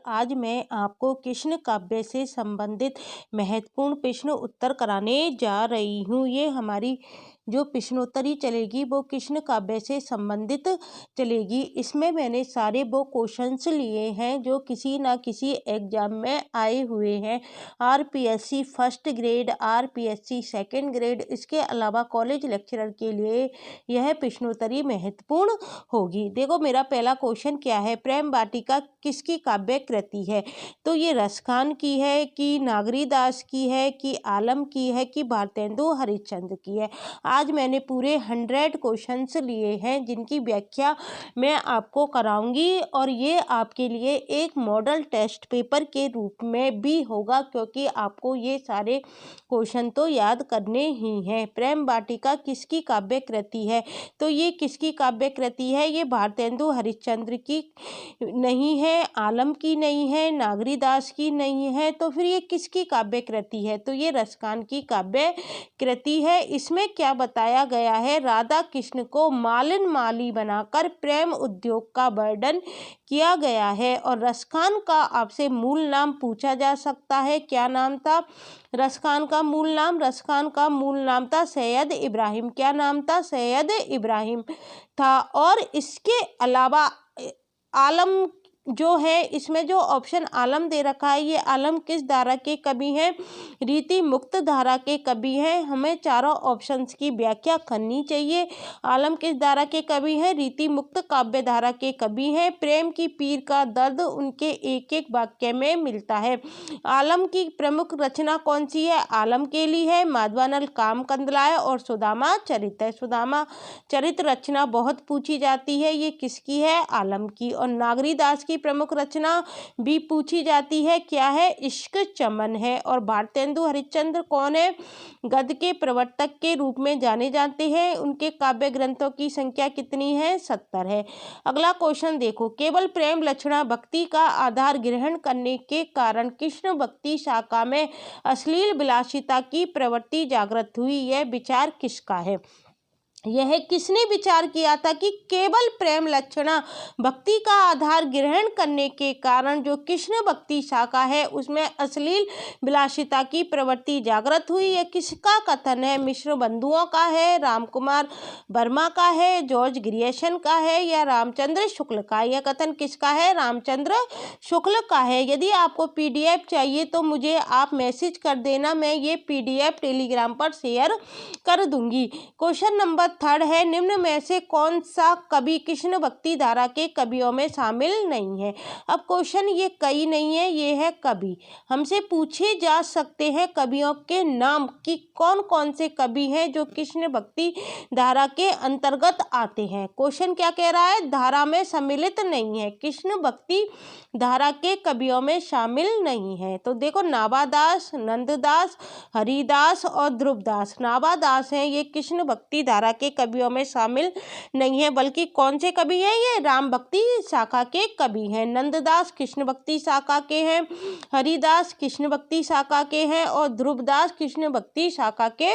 आज मैं आपको कृष्ण काव्य से संबंधित महत्वपूर्ण प्रश्न उत्तर कराने जा रही हूँ। ये हमारी जो प्रश्नोत्तरी चलेगी वो कृष्ण काव्य से संबंधित चलेगी। इसमें मैंने सारे वो क्वेश्चंस लिए हैं जो किसी ना किसी एग्जाम में आए हुए हैं। RPSC first grade, RPSC second grade, इसके अलावा कॉलेज लेक्चरर के लिए यह प्रश्नोत्तरी महत्वपूर्ण होगी। देखो मेरा पहला क्वेश्चन क्या है, प्रेम वाटिका किसकी काव्य कृति है? तो ये रसखान की है कि नागरीदास की है कि आलम की है कि भारतेंदु हरिश्चंद्र की है। आज मैंने पूरे 100 क्वेश्चंस लिए हैं जिनकी व्याख्या मैं आपको कराऊंगी और ये आपके लिए एक मॉडल टेस्ट पेपर के रूप में भी होगा, क्योंकि आपको ये सारे क्वेश्चन तो याद करने ही हैं। प्रेम वाटिका किसकी काव्य कृति है? तो ये किसकी काव्य कृति है? ये भारतेंदु हरिश्चंद्र की नहीं है, आलम की नहीं है, नागरीदास की नहीं है, तो फिर ये किसकी काव्य कृति है? तो ये रसखान की काव्य कृति है। इसमें क्या बताया गया है, राधा कृष्ण को मालिन माली बनाकर प्रेम उद्योग का वर्णन किया गया है। और रसखान का आपसे मूल नाम पूछा जा सकता है, क्या नाम था रसखान का मूल नाम? रसखान का मूल नाम था सैयद इब्राहिम। क्या नाम था? सैयद इब्राहिम था। और इसके अलावा आलम जो है, इसमें जो ऑप्शन आलम दे रखा है, ये आलम किस धारा के कवि हैं? रीति मुक्त धारा के कवि हैं। हमें चारों ऑप्शंस की व्याख्या करनी चाहिए। आलम किस धारा के कवि हैं? रीति मुक्त काव्य धारा के कवि हैं। प्रेम की पीर का दर्द उनके एक एक वाक्य में मिलता है। आलम की प्रमुख रचना कौन सी है? आलम केली है, माधवानल काम कंदलाय और सुदामा चरित है। सुदामा चरित रचना बहुत पूछी जाती है, ये किसकी है? आलम की। और नागरीदास की प्रमुख रचना भी पूछी जाती है, क्या है? इश्क चमन है। और भारतेंदु हरिश्चंद्र कौन है? गद्य के प्रवर्तक के रूप में जाने जाते हैं। उनके काव्य ग्रंथों की संख्या कितनी है? 70 है। अगला क्वेश्चन देखो, केवल प्रेम लक्षणा भक्ति का आधार ग्रहण करने के कारण कृष्ण भक्ति शाखा में अश्लील विलासिता की प्रवृत्ति जागृत हुई, यह विचार किसका है? यह किसने विचार किया था कि केवल प्रेम लक्षणा भक्ति का आधार ग्रहण करने के कारण जो कृष्ण भक्ति शाखा है उसमें अश्लील विलासिता की प्रवृत्ति जागृत हुई? यह किसका कथन है? मिश्र बंधुओं का है, रामकुमार वर्मा का है, जॉर्ज ग्रियर्सन का है या रामचंद्र शुक्ल का? यह कथन किसका है? रामचंद्र शुक्ल का है। यदि आपको पीडीएफ चाहिए तो मुझे आप मैसेज कर देना, मैं ये पीडीएफ टेलीग्राम पर शेयर कर दूंगी। क्वेश्चन नंबर 3 है, निम्न में से कौन सा कवि कृष्ण भक्ति धारा के कवियों में शामिल नहीं है? अब क्वेश्चन ये कई नहीं है, ये है कवि। हमसे पूछे जा सकते हैं कवियों के नाम कि कौन कौन से कवि हैं जो कृष्ण भक्ति धारा के अंतर्गत आते हैं। क्वेश्चन क्या कह रहा है? धारा में सम्मिलित नहीं है, कृष्ण भक्ति धारा के कवियों में शामिल नहीं है। तो देखो, नाभादास, नंददास, हरिदास और ध्रुवदास। नाभादास हैं, ये कृष्ण भक्ति धारा के कवियों में शामिल नहीं है, बल्कि कौन से कवि हैं? ये राम भक्ति शाखा के कवि हैं। नंददास कृष्ण भक्ति शाखा के हैं, हरिदास कृष्ण भक्ति शाखा के हैं और ध्रुवदास कृष्ण भक्ति शाखा के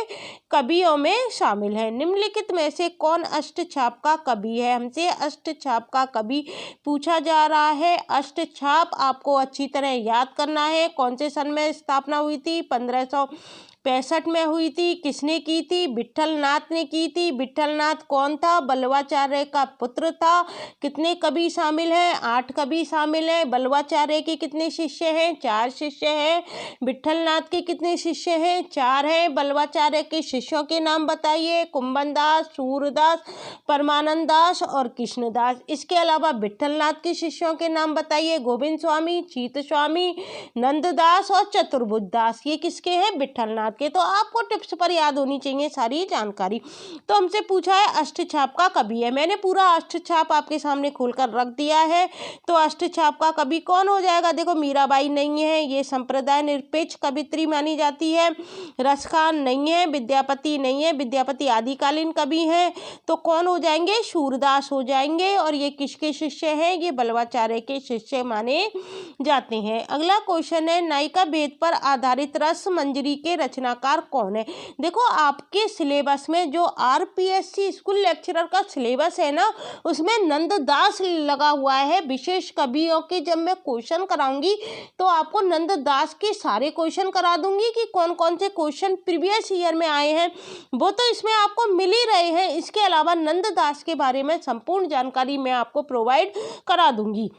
कवियों में शामिल है। निम्नलिखित में से कौन अष्टछाप का कवि है? हमसे अष्टछाप का कवि पूछा जा रहा है। अष्टछाप आपको अच्छी तरह याद करना है। कौन से सन में स्थापना हुई थी? 1565 में हुई थी। किसने की थी? विट्ठलनाथ ने की थी। विट्ठलनाथ कौन था? बल्लवाचार्य का पुत्र था। कितने कवि शामिल हैं? 8 कवि शामिल हैं। बल्लवाचार्य के कितने शिष्य हैं? 4 शिष्य हैं। विट्ठलनाथ के कितने शिष्य हैं? 4 हैं। बल्लवाचार्य के शिष्यों के नाम बताइए। कुंभनदास, सूरदास, परमानंद दास और कृष्णदास। इसके अलावा विट्ठलनाथ के शिष्यों के नाम बताइए। गोविंद स्वामी, चीत स्वामी, नंददास और चतुर्भुज दास। ये किसके हैं? विट्ठलनाथ के। तो आपको टिप्स पर याद होनी चाहिए सारी जानकारी। तो हमसे पूछा है अष्टछाप का कवि है, मैंने पूरा अष्टछाप आपके सामने खोलकर रख दिया है। तो अष्टछाप का कवि कौन हो जाएगा? देखो, मीराबाई नहीं है, ये संप्रदाय निरपेक्ष कवित्री मानी जाती है। रसखान नहीं है, विद्यापति नहीं है, विद्यापति आदिकालीन कवि हैं। तो कौन हो जाएंगे? सूरदास हो जाएंगे। और ये किसके शिष्य हैं? ये बल्लवाचार्य के शिष्य माने जाते हैं। अगला क्वेश्चन है, नायिका भेद पर आधारित रस मंजरी के रचना रचनाकार कौन है। देखो आपके सिलेबस में जो आरपीएससी स्कूल लेक्चरर का सिलेबस है ना, उसमें नंददास लगा हुआ है। विशेष कवियों के जब मैं क्वेश्चन कराऊंगी तो आपको नंददास के सारे क्वेश्चन करा दूंगी कि कौन कौन से क्वेश्चन प्रीवियस ईयर में आए हैं, वो तो इसमें आपको मिल ही रहे हैं। इसके अलावा नंददास के बारे में संपूर्ण जानकारी मैं आपको प्रोवाइड करा दूंगी।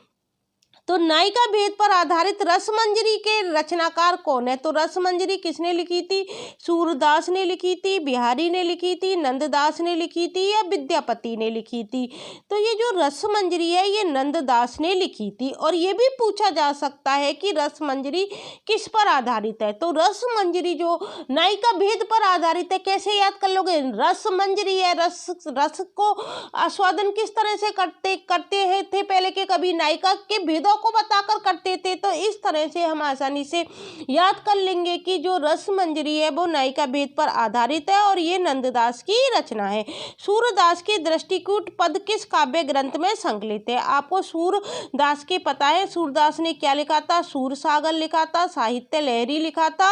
तो नायिका भेद पर आधारित रसमंजरी के रचनाकार कौन है। तो रसमंजरी किसने लिखी थी, सूरदास ने लिखी थी, बिहारी ने लिखी थी, नंददास ने लिखी थी या विद्यापति ने लिखी थी। तो ये जो रसमंजरी है ये नंददास ने लिखी थी। और ये भी पूछा जा सकता है कि रसमंजरी किस पर आधारित है। तो रसमंजरी जो नायिका भेद पर आधारित है, कैसे याद कर लोगे, रसमंजरी है, रस को आस्वादन किस तरह से करते हैं थे पहले के कभी, नायिका के भेदों को बताकर करते थे। तो इस तरह से हम आसानी से याद कर लेंगे कि जो रसमंजरी है वो नायिका भेद पर आधारित है और ये नंददास की रचना है। सूरदास के दृष्टिकूट पद किस काव्य ग्रंथ में संकलित है। आपको सूरदास के पता है, सूरदास ने क्या लिखा था, सूरसागर लिखा था, साहित्य लहरी लिखा था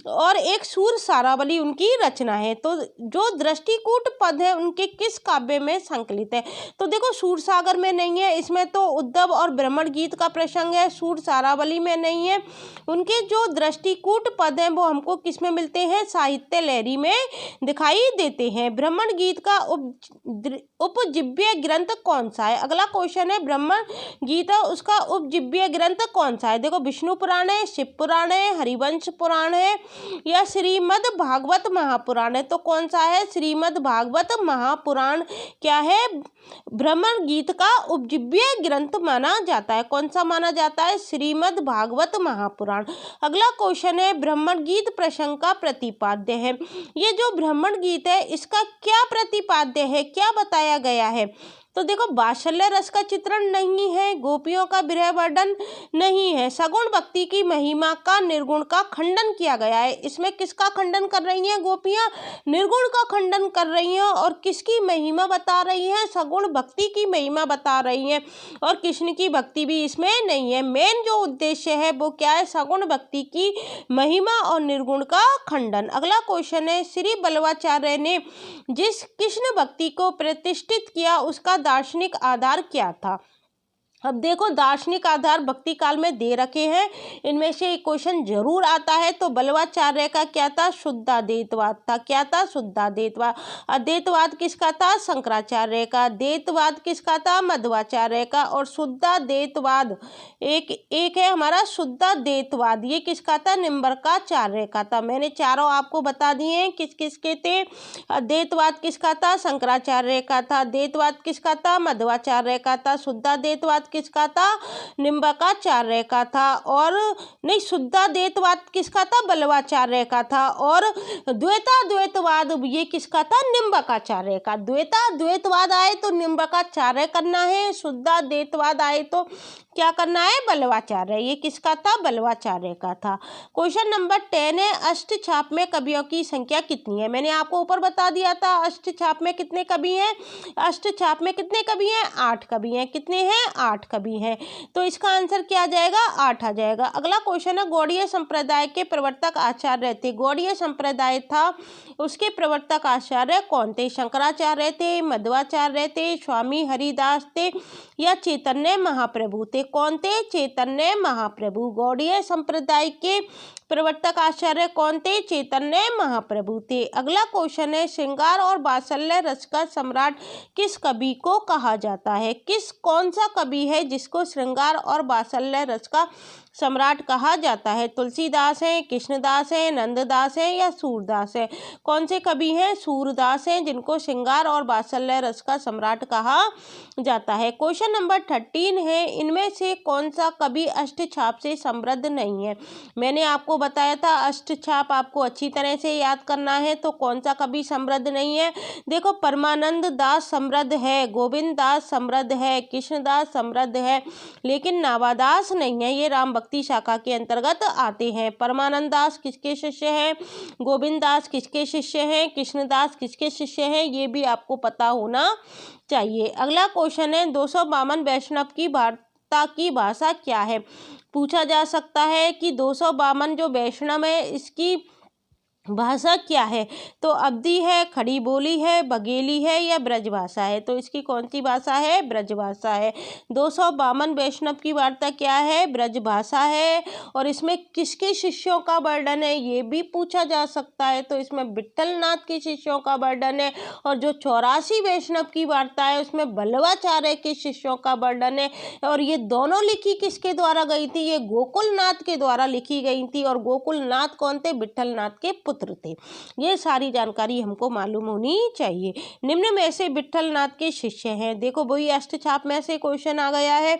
और एक सूरसारावली उनकी रचना है। तो जो दृष्टिकूट पद है उनके किस काव्य में संकलित है। तो देखो सूरसागर में नहीं है, इसमें तो उद्धव और ब्राह्मण गीत का प्रसंग है। सूरसारावली में नहीं है। उनके जो दृष्टिकूट पद हैं वो हमको किस में मिलते हैं, साहित्य लहरी में दिखाई देते हैं। ब्राह्मण गीत का उपजीव्य ग्रंथ कौन सा है। अगला क्वेश्चन है, ब्राह्मण गीत है उसका उपजीव्य ग्रंथ कौन सा है। देखो विष्णु पुराण है, शिव पुराण है, हरिवंश पुराण है या श्रीमद् भागवत महापुराण है। तो कौन सा है, श्रीमद् भागवत महापुराण क्या है, ब्राह्मण गीत का उपजीव्य ग्रंथ माना जाता है। कौन सा माना जाता है, श्रीमद् भागवत महापुराण। अगला क्वेश्चन है, ब्राह्मण गीत प्रसंग का प्रतिपाद्य है। ये जो ब्राह्मण गीत है इसका क्या प्रतिपाद्य है, क्या बताया गया है। तो देखो वात्सल्य रस का चित्रण नहीं है, गोपियों का विरह वर्णन नहीं है, सगुण भक्ति की महिमा का निर्गुण का खंडन किया गया है। इसमें किसका खंडन कर रही हैं गोपियां, निर्गुण का खंडन कर रही हैं और किसकी महिमा बता रही हैं, सगुण भक्ति की महिमा बता रही हैं और कृष्ण की भक्ति भी इसमें नहीं है। मेन जो उद्देश्य है वो क्या है, सगुण भक्ति की महिमा और निर्गुण का खंडन। अगला क्वेश्चन है, श्री बल्लवाचार्य ने जिस कृष्ण भक्ति को प्रतिष्ठित किया उसका दार्शनिक आधार क्या था। अब देखो दार्शनिक आधार भक्ति काल में दे रखे हैं, इनमें से एक क्वेश्चन जरूर आता है। तो बल्लवाचार्य का क्या था, शुद्धाद्वैतवाद था। क्या था, शुद्धाद्वैतवाद। अद्वैतवाद किसका था, शंकराचार्य का। द्वैतवाद किसका था, मध्वाचार्य का। और शुद्धाद्वैतवाद एक है हमारा शुद्धाद्वैतवाद, ये किसका था, निम्बरकाचार्य का था। मैंने चारों आपको बता दिए हैं किस किस के थे। अद्वैतवाद किसका था, शंकराचार्य का था। द्वैतवाद किसका था, मध्वाचार्य का था। शुद्धाद्वैतवाद किसका था, निम्बकाचार्य का था। और नहीं, शुद्धाद्वैतवाद किसका था, बल्लवाचार्य का था। और द्वैताद्वैतवाद ये किसका था, निम्बकाचार्य का। द्वैताद्वैतवाद आए तो निम्बकाचार्य करना है, शुद्धाद्वैतवाद आए तो क्या करना है, बल्लवाचार्य। ये किसका था, बल्लवाचार्य का था। क्वेश्चन नंबर 10 है, अष्टछाप में कवियों की संख्या कितनी है। मैंने आपको ऊपर बता दिया था अष्टछाप में कितने कवि हैं, अष्टछाप में कितने कवि हैं, 8 कवि हैं। कितने हैं, 8 कवि हैं। तो इसका आंसर क्या आ जाएगा, 8 आ जाएगा। अगला क्वेश्चन है, गौड़ीय संप्रदाय के प्रवर्तक आचार्य थे। गौड़ीय संप्रदाय था उसके प्रवर्तक आचार्य कौन थे, शंकराचार्य थे, मध्वाचार्य थे, स्वामी हरिदास थे या चैतन्य महाप्रभु थे। कौन थे, चैतन्य महाप्रभु। गौड़ीय संप्रदाय के प्रवर्तक आचार्य कौन थे, चैतन्य महाप्रभु थे। अगला क्वेश्चन है, श्रृंगार और वात्सल्य रस का सम्राट किस कवि को कहा जाता है। कौन सा कवि है जिसको श्रृंगार और वात्सल्य रस का सम्राट कहा जाता है। तुलसीदास है, कृष्णदास है, नंददास है या सूरदास है। कौन से कवि हैं, सूरदास हैं जिनको श्रृंगार और वात्सल्य रस का सम्राट कहा जाता है। क्वेश्चन नंबर 13 है, इनमें से कौन सा कवि अष्टछाप से समृद्ध नहीं है। मैंने आपको बताया था अष्टछाप आपको अच्छी तरह से याद करना है। तो कौन सा कवि समृद्ध नहीं है, देखो परमानंद दास समृद्ध है, गोविंद दास समृद्ध है, कृष्णदास समृद्ध है, लेकिन नावादास नहीं है। ये राम भक्ति शाखा के अंतर्गत आते हैं। परमानंद दास किसके शिष्य हैं, गोविंद दास किसके शिष्य हैं, कृष्णदास किसके शिष्य हैं, ये भी आपको पता होना चाहिए। अगला क्वेश्चन है, 252 वैष्णव की वार्ता की भाषा क्या है। पूछा जा सकता है कि 252 जो वैष्णव है इसकी भाषा क्या है? तो अवधी है, खड़ी बोली है, बघेली है या ब्रजभाषा है? तो इसकी कौन सी भाषा है? ब्रजभाषा है। 252 वैष्णव की वार्ता क्या है? ब्रजभाषा है। और इसमें किसके शिष्यों का वर्णन है, ये भी पूछा जा सकता है। तो इसमें विट्ठलनाथ के शिष्यों का वर्णन है। और जो 84 वैष्णव की वार्ता है उसमें वल्लभाचार्य के शिष्यों का वर्णन है। और ये दोनों लिखी किसके द्वारा गई थी? ये गोकुलनाथ के द्वारा लिखी गई थी। और गोकुलनाथ कौन थे? विट्ठलनाथ के पुत्र थे। ये सारी जानकारी हमको मालूम होनी चाहिए। निम्न में से विट्ठलनाथ के शिष्य हैं, देखो वही अष्टछाप में से क्वेश्चन आ गया है।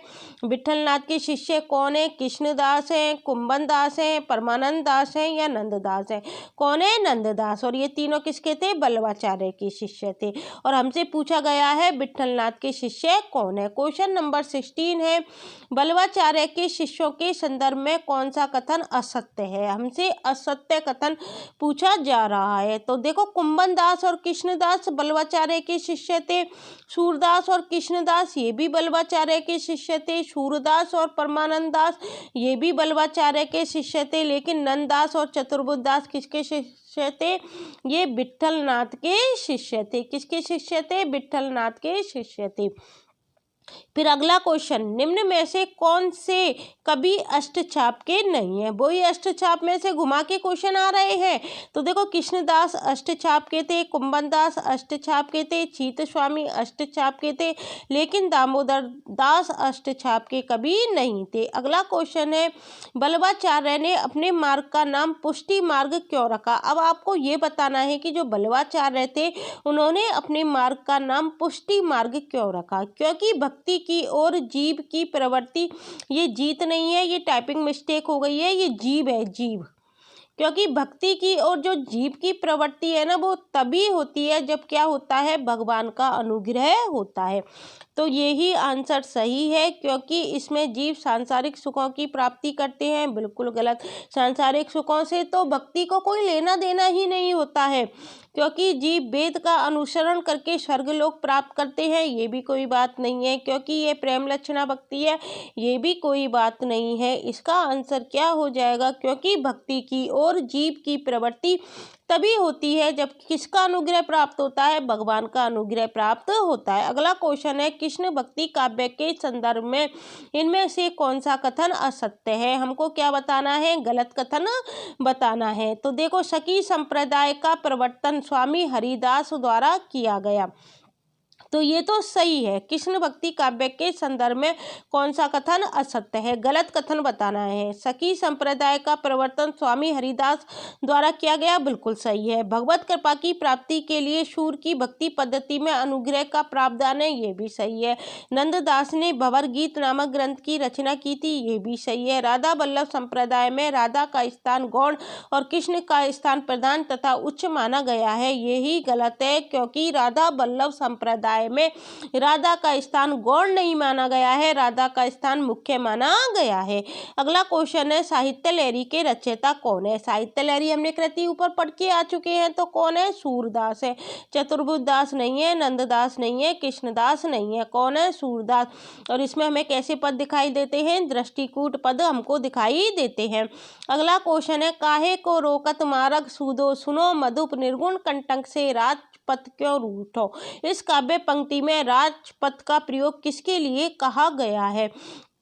विट्ठलनाथ के शिष्य कौन है? कृष्णदास हैं, कुंभन दास हैं, परमानंद दास हैं या नंददास हैं? कौन है? नंददास। और ये तीनों किसके थे? वल्लभाचार्य के शिष्य थे। और हमसे पूछा गया है विट्ठलनाथ के शिष्य कौन है। क्वेश्चन नंबर 16 है, वल्लभाचार्य के शिष्यों के संदर्भ में कौन सा कथन असत्य है? हमसे असत्य कथन पूछा जा रहा है। तो देखो, कुंभन दास और कृष्णदास वल्लभाचार्य के शिष्य थे। सूरदास और कृष्णदास ये भी वल्लभाचार्य के शिष्य थे। सूरदास और परमानंद दास ये भी वल्लभाचार्य के शिष्य थे। लेकिन नंददास और चतुर्बुद्ध दास किसके शिष्य थे? ये विट्ठलनाथ के शिष्य थे। किसके शिष्य थे? विट्ठलनाथ के शिष्य थे। फिर अगला क्वेश्चन, निम्न में से कौन से कवि अष्टछाप के नहीं है? वही अष्टछाप में से घुमा के क्वेश्चन आ रहे हैं। तो देखो, कृष्णदास अष्टछाप के थे, कुंभन दास अष्टछाप के थे, चीत स्वामी अष्टछाप के थे, लेकिन दामोदर दास अष्टछाप के कवि नहीं थे। अगला क्वेश्चन है, वल्लभाचार्य ने अपने मार्ग का नाम पुष्टि मार्ग क्यों रखा? अब आपको ये बताना है कि जो वल्लभाचार्य थे उन्होंने अपने मार्ग का नाम पुष्टि मार्ग क्यों रखा? क्योंकि भक्ति की और जीव की प्रवृत्ति, ये जीत नहीं है, ये टाइपिंग मिस्टेक हो गई है, ये जीव है, जीव। क्योंकि भक्ति की और जो जीव की प्रवृत्ति है ना, वो तभी होती है जब क्या होता है? भगवान का अनुग्रह होता है। तो यही आंसर सही है, क्योंकि इसमें जीव सांसारिक सुखों की प्राप्ति करते हैं। बिल्कुल गलत। सांसारिक सुखों से तो भक्ति को कोई लेना देना ही नहीं होता है, क्योंकि जीव वेद का अनुसरण करके स्वर्गलोक प्राप्त करते हैं, ये भी कोई बात नहीं है। क्योंकि ये प्रेम लक्षणा भक्ति है, ये भी कोई बात नहीं है। इसका आंसर क्या हो जाएगा? क्योंकि भक्ति की और जीव की प्रवृत्ति तभी होती है जब किसका अनुग्रह प्राप्त होता है? भगवान का अनुग्रह प्राप्त होता है। अगला क्वेश्चन है, कृष्ण भक्ति काव्य के संदर्भ में इनमें से कौन सा कथन असत्य है? हमको क्या बताना है? गलत कथन बताना है। तो देखो, सखी संप्रदाय का प्रवर्तन स्वामी हरिदास द्वारा किया गया, तो ये तो सही है। कृष्ण भक्ति काव्य के संदर्भ में कौन सा कथन असत्य है? गलत कथन बताना है। सखी संप्रदाय का प्रवर्तन स्वामी हरिदास द्वारा किया गया, बिल्कुल सही है। भगवत कृपा की प्राप्ति के लिए शूर की भक्ति पद्धति में अनुग्रह का प्रावधान है, ये भी सही है। नंददास ने भंवर गीत नामक ग्रंथ की रचना की थी, ये भी सही है। राधा वल्लभ संप्रदाय में राधा का स्थान गौण और कृष्ण का स्थान प्रधान तथा उच्च माना गया है, यही गलत है। क्योंकि राधा वल्लभ संप्रदाय में राधा का स्थान गौण नहीं माना गया है, राधा का स्थान मुख्य माना गया है। अगला क्वेश्चन है, साहित्य लहरी के रचयिता कौन है? साहित्य लहरी हमने कृति ऊपर पढ़ के आ चुके हैं, तो कौन है? सूरदास है। चतुर्बुद्ध दास नहीं है, नंददास नहीं है, कृष्णदास नहीं है। कौन है? सूरदास। और इसमें हमें कैसे पद दिखाई देते हैं? दृष्टिकूट पद हमको दिखाई देते हैं। अगला क्वेश्चन है, काहे को रोकत मारग सूदो सुनो मधुप निर्गुण कंटक से राजपथ क्यों रूठो? इस काव्य पंक्ति में राजपथ का प्रयोग किसके लिए कहा गया है?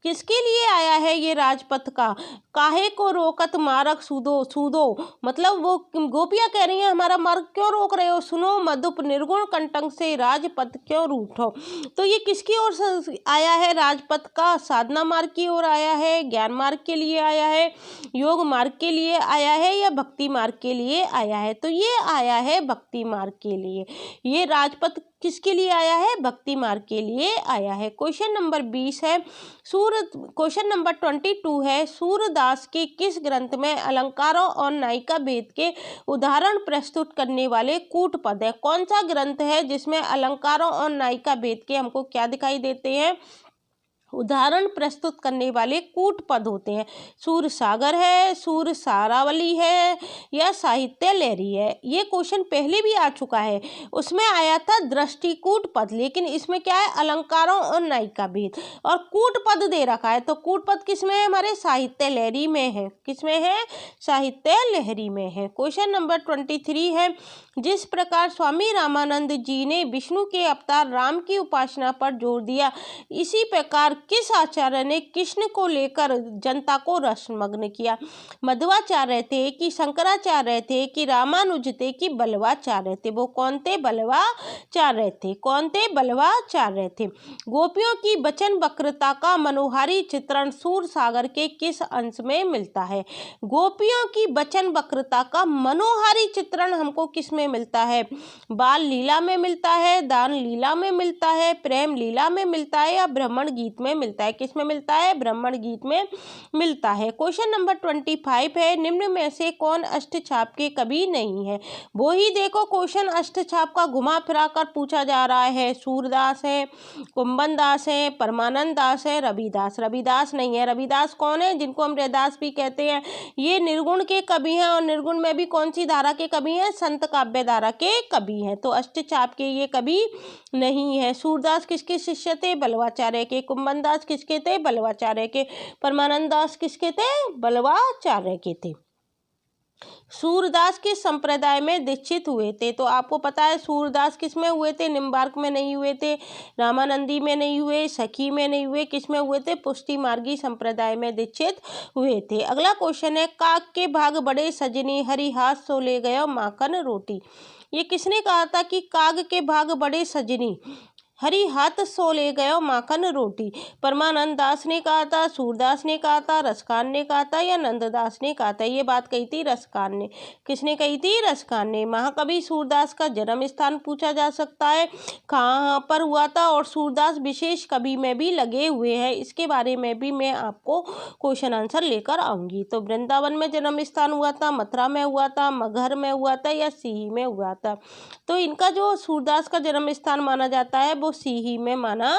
किसके लिए आया है ये राजपथ का? काहे को रोकत मार्ग सूदो, सूदो मतलब वो गोपियां कह रही हैं हमारा मार्ग क्यों रोक रहे हो? सुनो मधुप निर्गुण कंटक से राजपथ क्यों रूठो? तो ये किसकी ओर से आया है? राजपथ का साधना मार्ग की ओर आया है, ज्ञान मार्ग के लिए आया है, योग मार्ग के लिए आया है या भक्ति मार्ग के लिए आया है? तो ये आया है भक्ति मार्ग के लिए। ये राजपथ किसके लिए आया है? भक्ति मार्ग के लिए आया है। क्वेश्चन नंबर 20 है, क्वेश्चन नंबर 22 है, सूरदास के किस ग्रंथ में अलंकारों और नायिका भेद के उदाहरण प्रस्तुत करने वाले कूट पद है? कौन सा ग्रंथ है जिसमें अलंकारों और नायिका भेद के हमको क्या दिखाई देते हैं? उदाहरण प्रस्तुत करने वाले कूट पद होते हैं। सूर सागर है, सूर सारावली है या साहित्य लहरी है। ये क्वेश्चन पहले भी आ चुका है, उसमें आया था दृष्टिकूट पद, लेकिन इसमें क्या है, अलंकारों और नायिका भेद और कूट पद दे रखा है। तो कूट पद किसमें है, हमारे साहित्य लहरी में है। किसमें है, साहित्य लहरी में है। क्वेश्चन नंबर 23 है, जिस प्रकार स्वामी रामानंद जी ने विष्णु के अवतार राम की उपासना पर जोर दिया, इसी प्रकार किस आचार्य ने कृष्ण को लेकर जनता को रसमग्न किया। मध्वाचार्य थे कि शंकराचार्य थे कि रामानुज थे कि बल्लवाचार्य थे। वो कौन थे, बल्लवाचार्य थे। कौन थे, बल्लवाचार्य थे। गोपियों की वचन वक्रता का मनोहारी चित्रण सूर सागर के किस अंश में मिलता है। गोपियों की वचन वक्रता का मनोहारी चित्रण हमको किस में मिलता है, बाल लीला में मिलता है, दान लीला में मिलता है, प्रेम लीला में मिलता है या ब्राह्मण गीत में मिलता है। किस में मिलता है, ब्राह्मण गीत में मिलता है। क्वेश्चन नंबर 25 है, निम्न में से कौन अष्टछाप के कवि नहीं है। वो ही देखो क्वेश्चन अष्टछाप का घुमा फिरा कर पूछा जा रहा है। सूरदास है, कुंभन दास है, परमानंद दास है, रविदास। रविदास नहीं है। रविदास कौन है, जिनको हम रैदास भी कहते हैं। ये निर्गुण के कवि हैं और निर्गुण में भी कौन सी धारा के कवि हैं, संत काव्य धारा के कवि हैं। तो अष्टछाप के ये कवि नहीं है। सूरदास किसके शिष्य थे, बल्लवाचार्य के। कुंभन दास किसके थे, बल्लवाचार्य के। परमानंद दास किसके थे, बल्लवाचार्य के थे। सूरदास किस संप्रदाय में दीक्षित हुए थे। तो आपको पता है सूरदास किस में हुए थे, निम्बार्क में नहीं हुए थे, रामानंदी में नहीं हुए, सखी में नहीं हुए, किस में हुए थे, पुष्टि मार्गी संप्रदाय में दीक्षित हुए थे। अगला क्वेश्चन है, काग के भाग बड़े सजनी हरि हाथ सो ले गयो माखन रोटी। ये किसने कहा था कि काग के भाग बड़े सजनी हरि हाथ सो ले गयो माखन रोटी। परमानंद दास ने कहा था, सूरदास ने कहा था, रसखान ने कहा था या नंददास ने कहा था। ये बात कही थी रसखान ने। किसने कही थी, रसखान ने। महाकवि सूरदास का जन्म स्थान पूछा जा सकता है, कहाँ पर हुआ था, और सूरदास विशेष कवि में भी लगे हुए हैं। इसके बारे में भी मैं आपको क्वेश्चन आंसर लेकर आऊंगी। तो वृंदावन में जन्म स्थान हुआ था, मथुरा में हुआ था, मगहर में हुआ था या सीही में हुआ था। तो इनका जो सूरदास का जन्म स्थान माना जाता है वो सीही में माना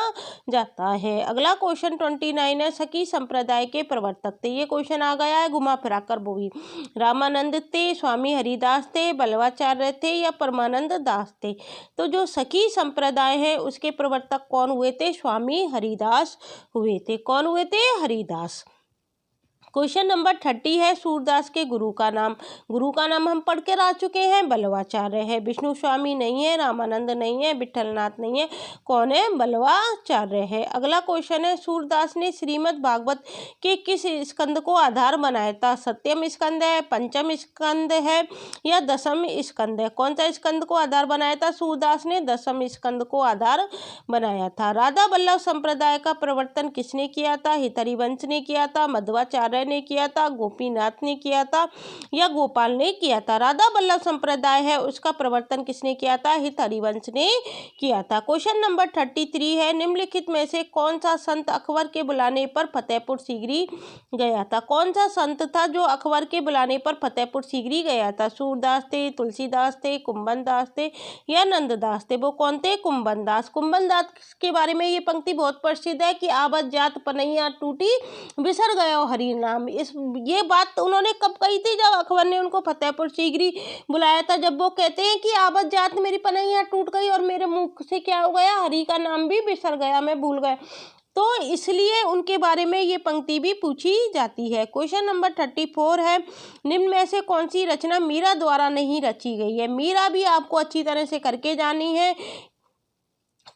जाता है। अगला क्वेश्चन 29 है, सखी संप्रदाय के प्रवर्तक थे। ये क्वेश्चन आ गया है घुमा फिरा कर, वो भी रामानंद थे, स्वामी हरिदास थे, बल्लवाचार्य थे या परमानंद दास थे। तो जो सखी संप्रदाय है उसके प्रवर्तक कौन हुए थे, स्वामी हरिदास हुए थे। कौन हुए थे, हरिदास। क्वेश्चन नंबर 30 है, सूरदास के गुरु का नाम। गुरु का नाम हम पढ़ के आ चुके हैं, बल्लवाचार्य है। विष्णु स्वामी नहीं है, रामानंद नहीं है, विठलनाथ नहीं है, कौन है, बल्लवाचार्य है। अगला क्वेश्चन है, सूरदास ने श्रीमद् भागवत के किस स्कंद को आधार बनाया था। सत्यम स्कंद है, पंचम स्कंद है या दसम स्कंद है। कौन सा स्कंद को आधार बनाया था, सूरदास ने दसम स्कंद को आधार बनाया था। राधा वल्लभ संप्रदाय का प्रवर्तन किसने किया था, हितहरिवंश ने किया था, मध्वाचार्य ने किया था, गोपीनाथ ने किया था या गोपाल ने किया था। राधा वल्लभ संप्रदाय है उसका प्रवर्तन किसने किया था, हितहरिवंश ने किया था। क्वेश्चन नंबर 33 है, निम्नलिखित में से कौन सा संत अकबर के बुलाने पर फतेहपुर सीकरी गया था। कौन सा संत था जो अकबर के बुलाने पर फतेहपुर सीकरी गया था। सूरदास थे, तुलसीदास थे, कुंभन दास थे या नंददास थे। वो कौन थे, कुंभन दास। कुंभन दास के बारे में ये पंक्ति बहुत प्रसिद्ध है कि आवत जात पनैया टूटी बिसर गयो हरि नाम। ये बात उन्होंने कब कही थी, जब अकबर ने उनको फतेहपुर सीकरी बुलाया था। जब वो कहते हैं कि आवत जात मेरी पनैया टूट गई और मेरे मुख से क्या हो गया, हरि का नाम भी बिसर गया, मैं भूल गया, तो इसलिए उनके बारे में ये पंक्ति भी पूछी जाती है। क्वेश्चन नंबर 34 है, निम्न में से कौन सी रचना मीरा द्वारा नहीं रची गई है। मीरा भी आपको अच्छी तरह से करके जानी है।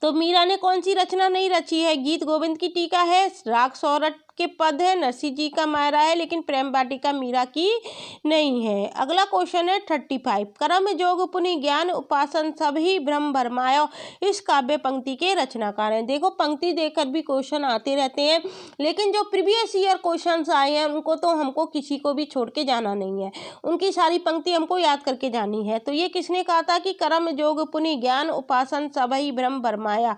तो मीरा ने कौन सी रचना नहीं रची है, गीत गोविंद की टीका है, राग सौरठ के पद है, नरसिंह जी का मायरा है, लेकिन प्रेम वाटिका मीरा की नहीं है। अगला क्वेश्चन है 35, कर्म जोग पुनि ज्ञान उपासन सब ही भ्रम भरमायो इस काव्य पंक्ति के रचनाकार हैं। देखो पंक्ति देकर भी क्वेश्चन आते रहते हैं, लेकिन जो प्रीवियस ईयर क्वेश्चन आए हैं उनको तो हमको किसी को भी छोड़ के जाना नहीं है, उनकी सारी पंक्ति हमको याद करके जानी है। तो ये किसने कहा था कि कर्म जोग पुनि ज्ञान उपासन सब ही भ्रम भरमाया।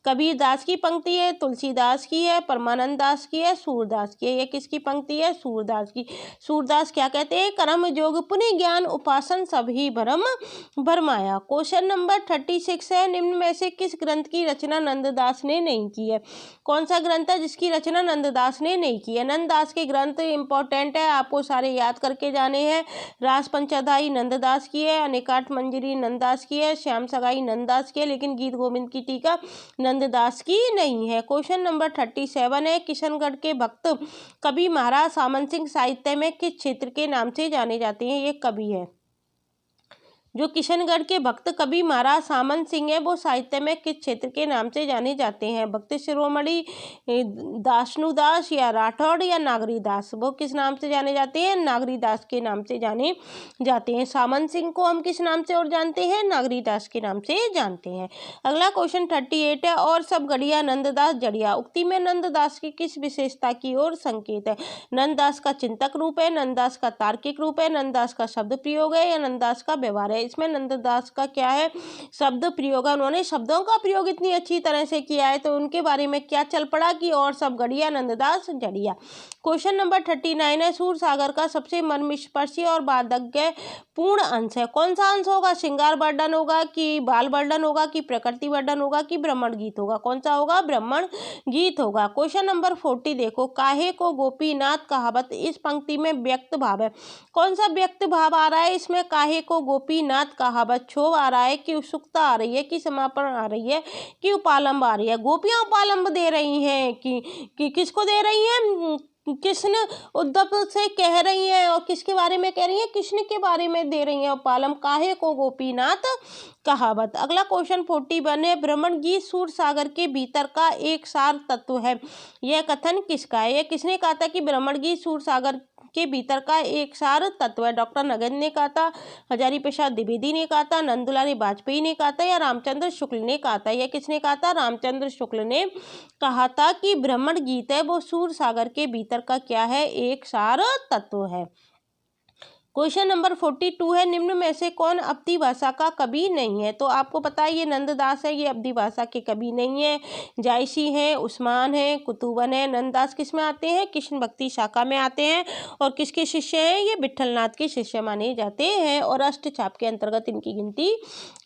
कबीर दास की पंक्ति है, तुलसीदास की है, परमानंद दास की है, सूरदास की है। ये किसकी पंक्ति है? सूरदास की। सूरदास क्या कहते हैं? कर्म योग पुण्य ज्ञान उपासन सब ही भरम भरमाया। क्वेश्चन नंबर 36 है, निम्न में से किस ग्रंथ की रचना नंददास ने नहीं की है? कौन सा ग्रंथ है जिसकी रचना नंददास ने नहीं की है? नंददास के ग्रंथ इंपॉर्टेंट है, आपको सारे याद करके जाने हैं। रास पंचाध्यायी नंददास की है, अनेकाठ मंजरी नंददास की है, श्याम सगाई नंददास की है, लेकिन गीत गोविंद की टीका नंददास की नहीं है। क्वेश्चन नंबर 37 है, किशनगढ़ के भक्त कवि महाराज सामंत सिंह साहित्य में किस क्षेत्र के नाम से जाने जाते हैं? ये कवि है। जो किशनगढ़ के भक्त कवि महाराज सामंत सिंह है वो साहित्य में किस क्षेत्र के नाम से जाने जाते हैं? भक्त शिरोमणि, दासनुदास या राठौड़ या नागरी दास? वो किस नाम से जाने जाते हैं? नागरी दास के नाम से जाने जाते हैं। सामंत सिंह को हम किस नाम से और जानते हैं? नागरी दास के नाम से जानते हैं। अगला क्वेश्चन 38 है, और सब गढ़िया नंददास जड़िया उक्ति में नंददास की किस विशेषता की ओर संकेत है? नंददास का चिंतक रूप है, नंददास का तार्किक रूप है, नंददास का शब्द प्रयोग है या नंददास का व्यवहार है? इसमें नंददास का क्या है? शब्द प्रयोग है। उन्होंने शब्दों का प्रयोग इतनी अच्छी तरह से किया है तो उनके बारे में क्या चल पड़ा कि और सब गढ़िया नंददास जड़िया। क्वेश्चन नंबर 39 है, सूर सागर का सबसे मर्मस्पर्शी और बाधज्ञ पूर्ण अंश है? कौन सा अंश होगा? श्रृंगार वर्णन होगा कि बाल वर्णन होगा कि प्रकृति वर्णन होगा कि ब्राह्मण गीत होगा? कौन सा होगा? ब्राह्मण गीत होगा। क्वेश्चन नंबर 40 देखो, काहे को गोपीनाथ कहावत इस पंक्ति में व्यक्त भाव है? कौन सा व्यक्त भाव आ रहा है इसमें? काहे को गोपीनाथ कहावत। क्षोभ आ रहा है कि उत्सुकता आ रही है कि समर्पण आ रही है कि उपालंब आ रही है? गोपियां उपालंब दे रही हैं कि किसको दे रही हैं? कृष्ण उद्धव से कह रही हैं और किसके बारे में कह रही हैं? कृष्ण के बारे में दे रही हैं उपालंब। काहे को गोपीनाथ कहावत। अगला क्वेश्चन 41 है, भ्रमण गीत सूर सागर के भीतर का एक सार तत्व है। यह कथन किसका है? यह किसने कहा था कि भ्रमण गीत सूर सागर के भीतर का एक सार तत्व है? डॉक्टर नगेंद्र ने कहा था, हजारी प्रसाद द्विवेदी ने कहा था, नंदुलारी वाजपेयी ने कहा था या रामचंद्र शुक्ल ने कहा था? यह किसने कहा था? रामचंद्र शुक्ल ने कहा था कि भ्रमण गीत है वो सूर सागर के भीतर का क्या है? एक सार तत्व है। क्वेश्चन नंबर 42 है, निम्न में से कौन अवधी भाषा का कवि नहीं है? तो आपको पता है ये नंददास है, ये अवधी भाषा के कवि नहीं है। जायसी हैं, उस्मान है, कुतुबन है। नंददास किस में आते हैं? कृष्ण भक्ति शाखा में आते हैं। और किसके शिष्य हैं? ये विट्ठलनाथ के शिष्य माने जाते हैं और अष्टछाप के अंतर्गत इनकी गिनती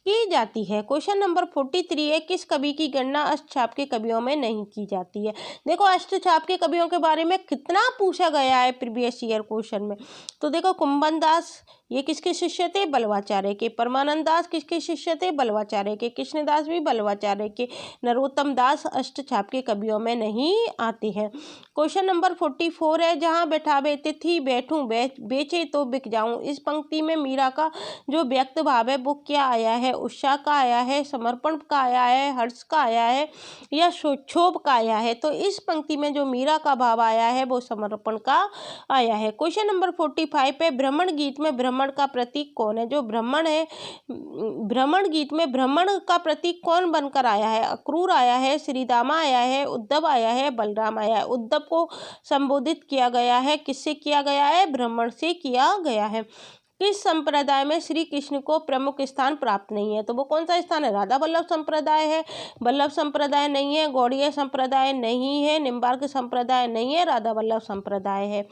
की जाती है। क्वेश्चन नंबर 43 है, किस कवि की गणना अष्टछाप के कवियों में नहीं की जाती है? देखो अष्टछाप के कवियों के बारे में कितना पूछा गया है प्रीवियस ईयर क्वेश्चन में। तो देखो कुंभन दास ये किसके शिष्य थे? बल्लवाचार्य के। परमानंद दास किसके शिष्य थे? बल्लवाचार्य के। कृष्णदास भी बल्लवाचार्य के। नरोत्तम दास अष्टछाप के कवियों में नहीं आते हैं। क्वेश्चन नंबर 44 है, जहाँ बैठावे तिथि बैठूं बेचे तो बिक जाऊं। इस पंक्ति में मीरा का जो व्यक्त भाव है वो क्या आया है? उत्साह का आया है, समर्पण का आया है, हर्ष का आया है या क्षोभ का आया है? तो इस पंक्ति में जो मीरा का भाव आया है वो समर्पण का आया है। क्वेश्चन नंबर 45 पे, भ्रमण गीत में भ्रमण का प्रतीक कौन है? जो भ्रमण है, भ्रमण गीत में भ्रमण का प्रतीक कौन बनकर आया है? अक्रूर आया है, श्रीदामा आया है, उद्धव आया है, बलराम आया है। उद्धव को संबोधित किया गया है, किससे किया गया है? भ्रमण से किया गया है। किस संप्रदाय में श्री कृष्ण को प्रमुख स्थान प्राप्त नहीं है? तो वो कौन सा स्थान है? राधा वल्लभ संप्रदाय है, वल्लभ संप्रदाय नहीं है, गौड़ीय संप्रदाय नहीं है, निम्बार्क संप्रदाय नहीं है, राधा वल्लभ संप्रदाय है।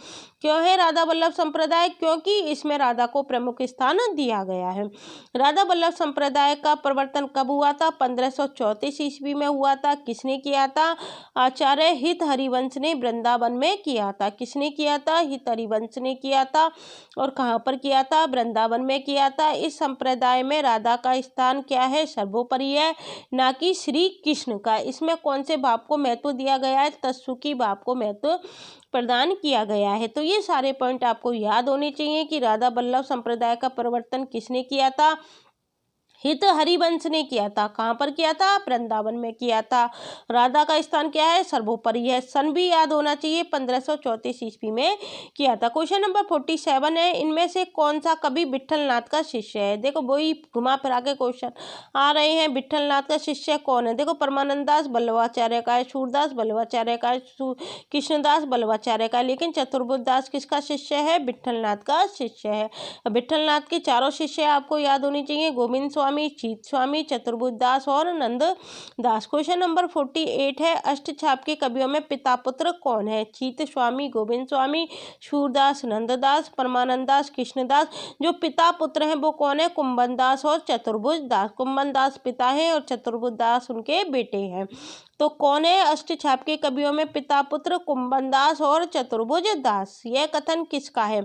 क्यों है राधा वल्लभ संप्रदाय? क्योंकि इसमें राधा को प्रमुख स्थान दिया गया है। राधा वल्लभ संप्रदाय का प्रवर्तन कब हुआ था? 1534 ईस्वी में हुआ था। किसने किया था? आचार्य हित हरिवंश ने वृंदावन में किया था। किसने किया था? हित हरिवंश ने किया था। और कहाँ पर किया था? वृंदावन में किया था। इस संप्रदाय में राधा का स्थान क्या है? सर्वोपरि है, ना कि श्री कृष्ण का। इसमें कौन से भाव को महत्व दिया गया है? तत्सुखी भाव को महत्व प्रदान किया गया है। तो ये सारे पॉइंट आपको याद होने चाहिए कि राधा वल्लभ संप्रदाय का प्रवर्तन किसने किया था? हित हरिवंश ने किया था। कहाँ पर किया था? वृंदावन में किया था। राधा का स्थान क्या है? सर्वोपरि है। सन भी याद होना चाहिए, 1534 ईस्वी में किया था। क्वेश्चन नंबर 47 है, इनमें से कौन सा कवि विट्ठलनाथ का शिष्य है? देखो वही घुमा फिरा के क्वेश्चन आ रहे हैं। विट्ठलनाथ का शिष्य कौन है? देखो परमानंद दास बल्लवाचार्य का है, सूरदास बल्लवाचार्य का है, कृष्णदास बल्लवाचार्य का है, लेकिन चतुर्बुद्ध दास किसका शिष्य है? विट्ठलनाथ का शिष्य है। विट्ठलनाथ के चारों शिष्य आपको याद होने चाहिए। गोविंद स्वामी, स्वामी, चीत स्वामी, चतुर्भुज दास और नंद दास। क्वेश्चन नंबर 48 है, अष्टछाप के कवियों में पिता पुत्र कौन है? चीत स्वामी, गोविंद स्वामी, सूरदास, नंददास, परमानंद दास, कृष्णदास। जो पिता पुत्र हैं वो कौन है? कुंभन दास और चतुर्भुज दास। कुंभन दास पिता हैं और चतुर्भुज दास उनके बेटे हैं। तो कौन है अष्टछाप के कवियों में पिता पुत्र? कुंभन दास और चतुर्भुज दास। यह कथन किसका है?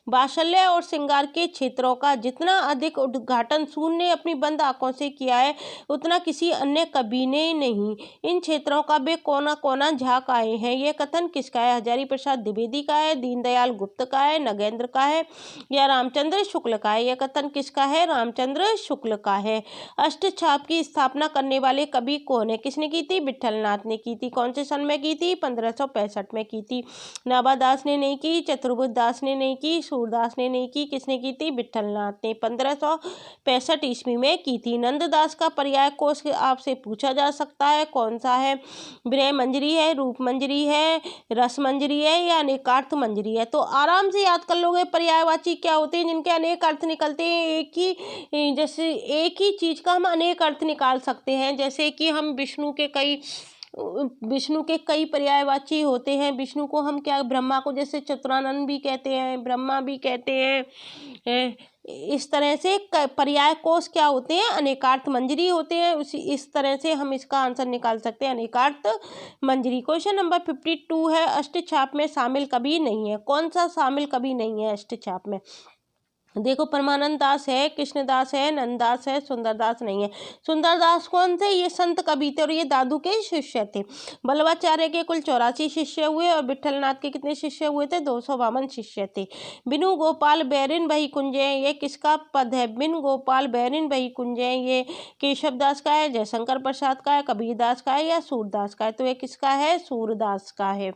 वात्सल्य और श्रृंगार के क्षेत्रों का जितना अधिक उद्घाटन सूर्य ने अपनी बंद आंखों से किया है उतना किसी अन्य कवि ने नहीं। इन क्षेत्रों का वे कोना कोना झांक आए हैं। यह कथन किसका है? हजारी प्रसाद द्विवेदी का है, दीनदयाल गुप्त का है, नगेंद्र का है या रामचंद्र शुक्ल का है? यह कथन किसका है? रामचंद्र शुक्ल का है। अष्टछाप की स्थापना करने वाले कवि कौन है? किसने की थी? विठलनाथ ने की थी। कौन से सन में की थी? 1565 में की थी। नाभादास ने नहीं की, चतुर्भुज दास ने नहीं की, सूरदास ने नहीं की। किसने की थी? विठलनाथ ने 1565 ईस्वी में की थी। नंददास का पर्याय कोश आपसे पूछा जा सकता है, कौन सा है? विरह मंजरी है, रूप मंजरी है, रस मंजरी है या अनेकार्थ मंजरी है? तो आराम से याद कर लोगे पर्यायवाची क्या होते हैं जिनके अनेक अर्थ निकलते हैं। जैसे एक ही चीज का हम अनेक अर्थ निकाल सकते हैं। जैसे कि हम विष्णु के कई पर्यायवाची होते हैं। विष्णु को हम क्या, ब्रह्मा को जैसे चतुरानंद भी कहते हैं, ब्रह्मा भी कहते हैं। इस तरह से पर्याय कोश क्या होते हैं? अनेकार्थ मंजरी होते हैं। इस तरह से हम इसका आंसर निकाल सकते हैं, अनेकार्थ मंजरी। क्वेश्चन नंबर 52 है, अष्टछाप में शामिल कवि नहीं है। कौन सा शामिल कवि नहीं है अष्टछाप में? देखो, परमानंद दास है, कृष्णदास है, नंददास है, सुंदरदास नहीं है। सुंदरदास कौन थे? ये संत कवि थे और ये दादू के शिष्य थे। बल्लवाचार्य के कुल 84 शिष्य हुए और विठलनाथ के कितने शिष्य हुए थे? 252 शिष्य थे। बिनु गोपाल बैरिन बही कुंजे, ये किसका पद है? बिन गोपाल बैरिन बही कुंजे, ये केशव दास का है, जयशंकर प्रसाद का है, कबीर दास का है या सूरदास का है? तो ये किसका है? सूरदास का है।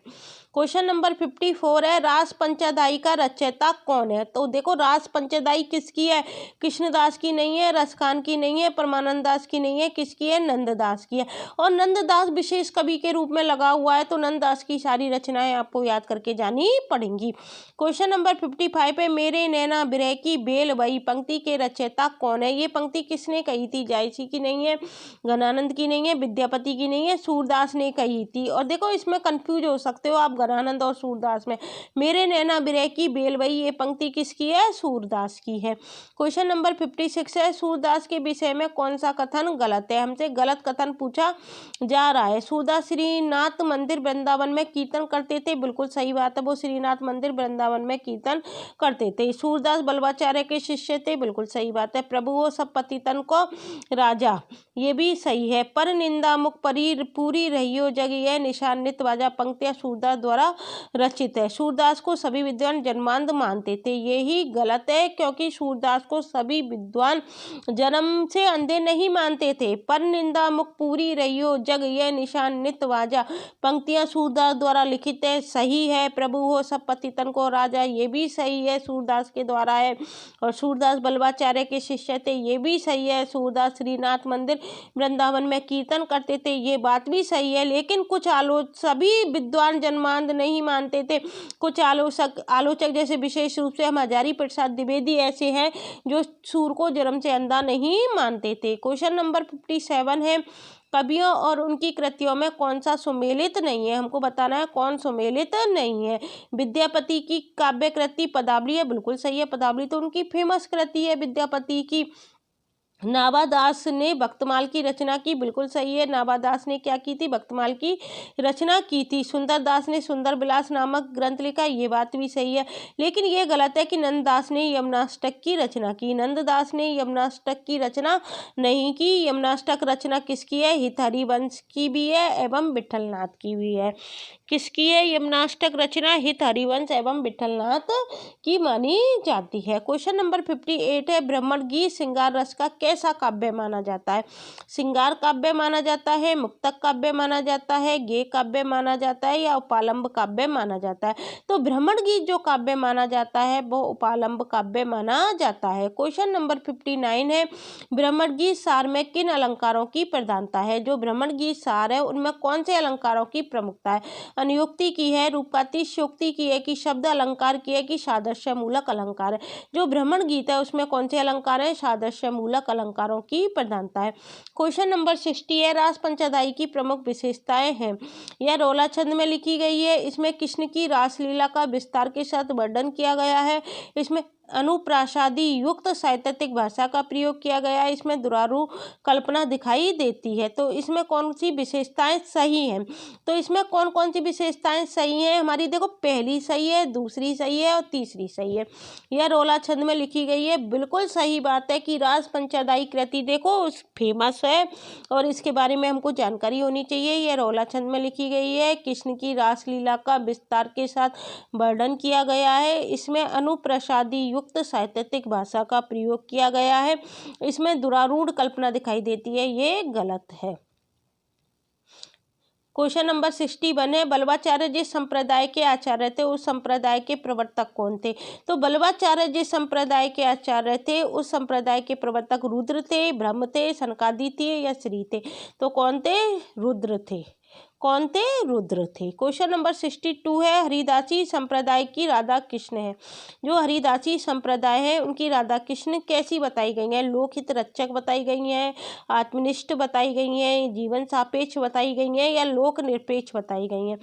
क्वेश्चन नंबर 54 है, रास पंचदाई का रचयिता कौन है? तो देखो, रास पंचदाई किसकी है? कृष्णदास की नहीं है, रसखान की नहीं है, परमानंद दास की नहीं है, किसकी है? नंददास की है। और नंददास विशेष कवि के रूप में लगा हुआ है, तो नंददास की सारी रचनाएं आपको याद करके जानी पड़ेंगी। क्वेश्चन नंबर 55 पे, मेरे नैना बिरह की बेल वही पंक्ति के रचयिता कौन है? ये पंक्ति किसने कही थी? जायसी की नहीं है, घनानंद की नहीं है, विद्यापति की नहीं है, सूरदास ने कही थी। और देखो, इसमें कंफ्यूज हो सकते हो आप घनानंद और सूरदास में। मेरे नैना बिरह की बेल वही, ये पंक्ति किसकी है? सूरदास की है। क्वेश्चन नंबर 56 है, सूरदास के विषय में कौन सा कथन गलत है? हमसे गलत कथन पूछा जा रहा है। सूरदास श्रीनाथ मंदिर वृंदावन में कीर्तन करते थे, बिल्कुल सही बात है, वो श्रीनाथ मंदिर वृंदावन में कीर्तन करते थे। सूरदास बल्लवाचार्य के शिष्य थे, बिल्कुल सही बात है। प्रभु वो सब पतितन को राजा, ये भी सही है। पर निंदा मुख परी पूरी रहियो जग, यह निशान नित बाजा पंक्तियां सूरदास द्वारा रचित है। सूरदास को सभी विद्वान जन्मांध मानते थे, यही गलत है, क्योंकि सूरदास को सभी विद्वान जन्म से अंधे नहीं मानते थे। पर निंदा मुख पूरी रहियो जग, यह निशान नित बाजा पंक्तियां सूरदास द्वारा लिखित है, सही है। प्रभु हो सब पतितन को राजा, ये भी सही है, सूरदास के द्वारा है। और सूरदास बल्लवाचार्य के शिष्य थे, ये भी सही है। सूरदास श्रीनाथ मंदिर वृंदावन में कीर्तन करते थे, ये बात भी सही है। लेकिन कुछ सभी विद्वान जन्मांध नहीं मानते थे। कुछ आलोचक जैसे विशेष रूप से हम हजारी प्रसाद द्विवेदी ऐसे हैं जो सूर को जन्म से अंधा नहीं मानते थे। क्वेश्चन नंबर 57 है, कवियों और उनकी कृतियों में कौन सा सुमेलित नहीं है? हमको बताना है कौन सुमेलित नहीं है। विद्यापति की काव्य कृति पदावली है, बिल्कुल सही है, पदावली तो उनकी फेमस कृति है विद्यापति की। नाभादास ने भक्तमाल की रचना की, बिल्कुल सही है, नाभादास ने क्या की थी? भक्तमाल की रचना की थी। सुंदरदास ने सुंदर विलास नामक ग्रंथ लिखा, ये बात भी सही है। लेकिन ये गलत है कि नंददास ने यमुनाष्टक की रचना की। नंददास ने यमुनाष्टक की रचना नहीं की। यमुनाष्टक रचना किसकी है? हित हरिवंश की भी है एवं विठलनाथ की भी है। किसकी है यमुनाष्टक रचना? हित हरिवंश एवं विठलनाथ की मानी जाती है। क्वेश्चन नंबर 58 है, ब्राह्मण गीत श्रृंगार रस का कैसा काव्य माना जाता है? श्रृंगार काव्य माना जाता है, मुक्तक काव्य माना जाता है, गेय काव्य माना जाता है या उपालंब काव्य माना जाता है? तो ब्राह्मण गीत जो काव्य माना जाता है वो उपालंब काव्य माना जाता है। क्वेश्चन नंबर 59 है, ब्राह्मण गीत सार में किन अलंकारों की प्रधानता है? जो ब्राह्मण गीत सार है उनमें कौन से अलंकारों की प्रमुखता है? अनुयुक्ति की है, रूपकातिशयोक्ति की है कि शब्द अलंकार की है कि सादृश्य मूलक अलंकार है। जो भ्रमण गीत है उसमें कौन से अलंकार है? सादृश्य मूलक अलंकारों की प्रधानता है। क्वेश्चन नंबर 60 है, रास पंचअध्यायी की प्रमुख विशेषताएं हैं। यह रोला छंद में लिखी गई है। इसमें कृष्ण की रासलीला का विस्तार के साथ वर्णन किया गया है। इसमें अनुप्रासादी युक्त साहित्यिक भाषा का प्रयोग किया गया है। इसमें दुरारू कल्पना दिखाई देती है। तो इसमें कौन सी विशेषताएं सही हैं? तो इसमें कौन कौन सी विशेषताएं सही हैं हमारी? देखो, पहली सही है, दूसरी सही है और तीसरी सही है। यह रोला छंद में लिखी गई है। बिल्कुल सही बात है कि रास पंचअध्यायी कृति देखो फेमस है और इसके बारे में हमको जानकारी होनी चाहिए। यह रोला छंद में लिखी गई है। कृष्ण की रासलीला का विस्तार के साथ वर्णन किया गया है। इसमें अनुप्रसादी युक्त साहित्यिक भाषा का प्रयोग किया गया है। इसमें दुरारूढ़ कल्पना दिखाई देती है, ये गलत है। क्वेश्चन नंबर 61 है, बल्लवाचार्य जिस संप्रदाय के आचार्य थे उस संप्रदाय के प्रवर्तक कौन थे? तो बल्लवाचार्य जिस संप्रदाय के आचार्य थे उस संप्रदाय के प्रवर्तक रुद्र थे, ब्रह्म थे, सनकादि थे या श्री थे? तो कौन थे? रुद्र थे। कौन थे? रुद्र थे। क्वेश्चन नंबर 62 है, हरिदासी संप्रदाय की राधा कृष्ण है। जो हरिदासी संप्रदाय है उनकी राधा कृष्ण कैसी बताई गई है? लोकहित रक्षक बताई गई हैं, आत्मनिष्ठ बताई गई हैं, जीवन सापेक्ष बताई गई हैं या लोक निरपेक्ष बताई गई हैं?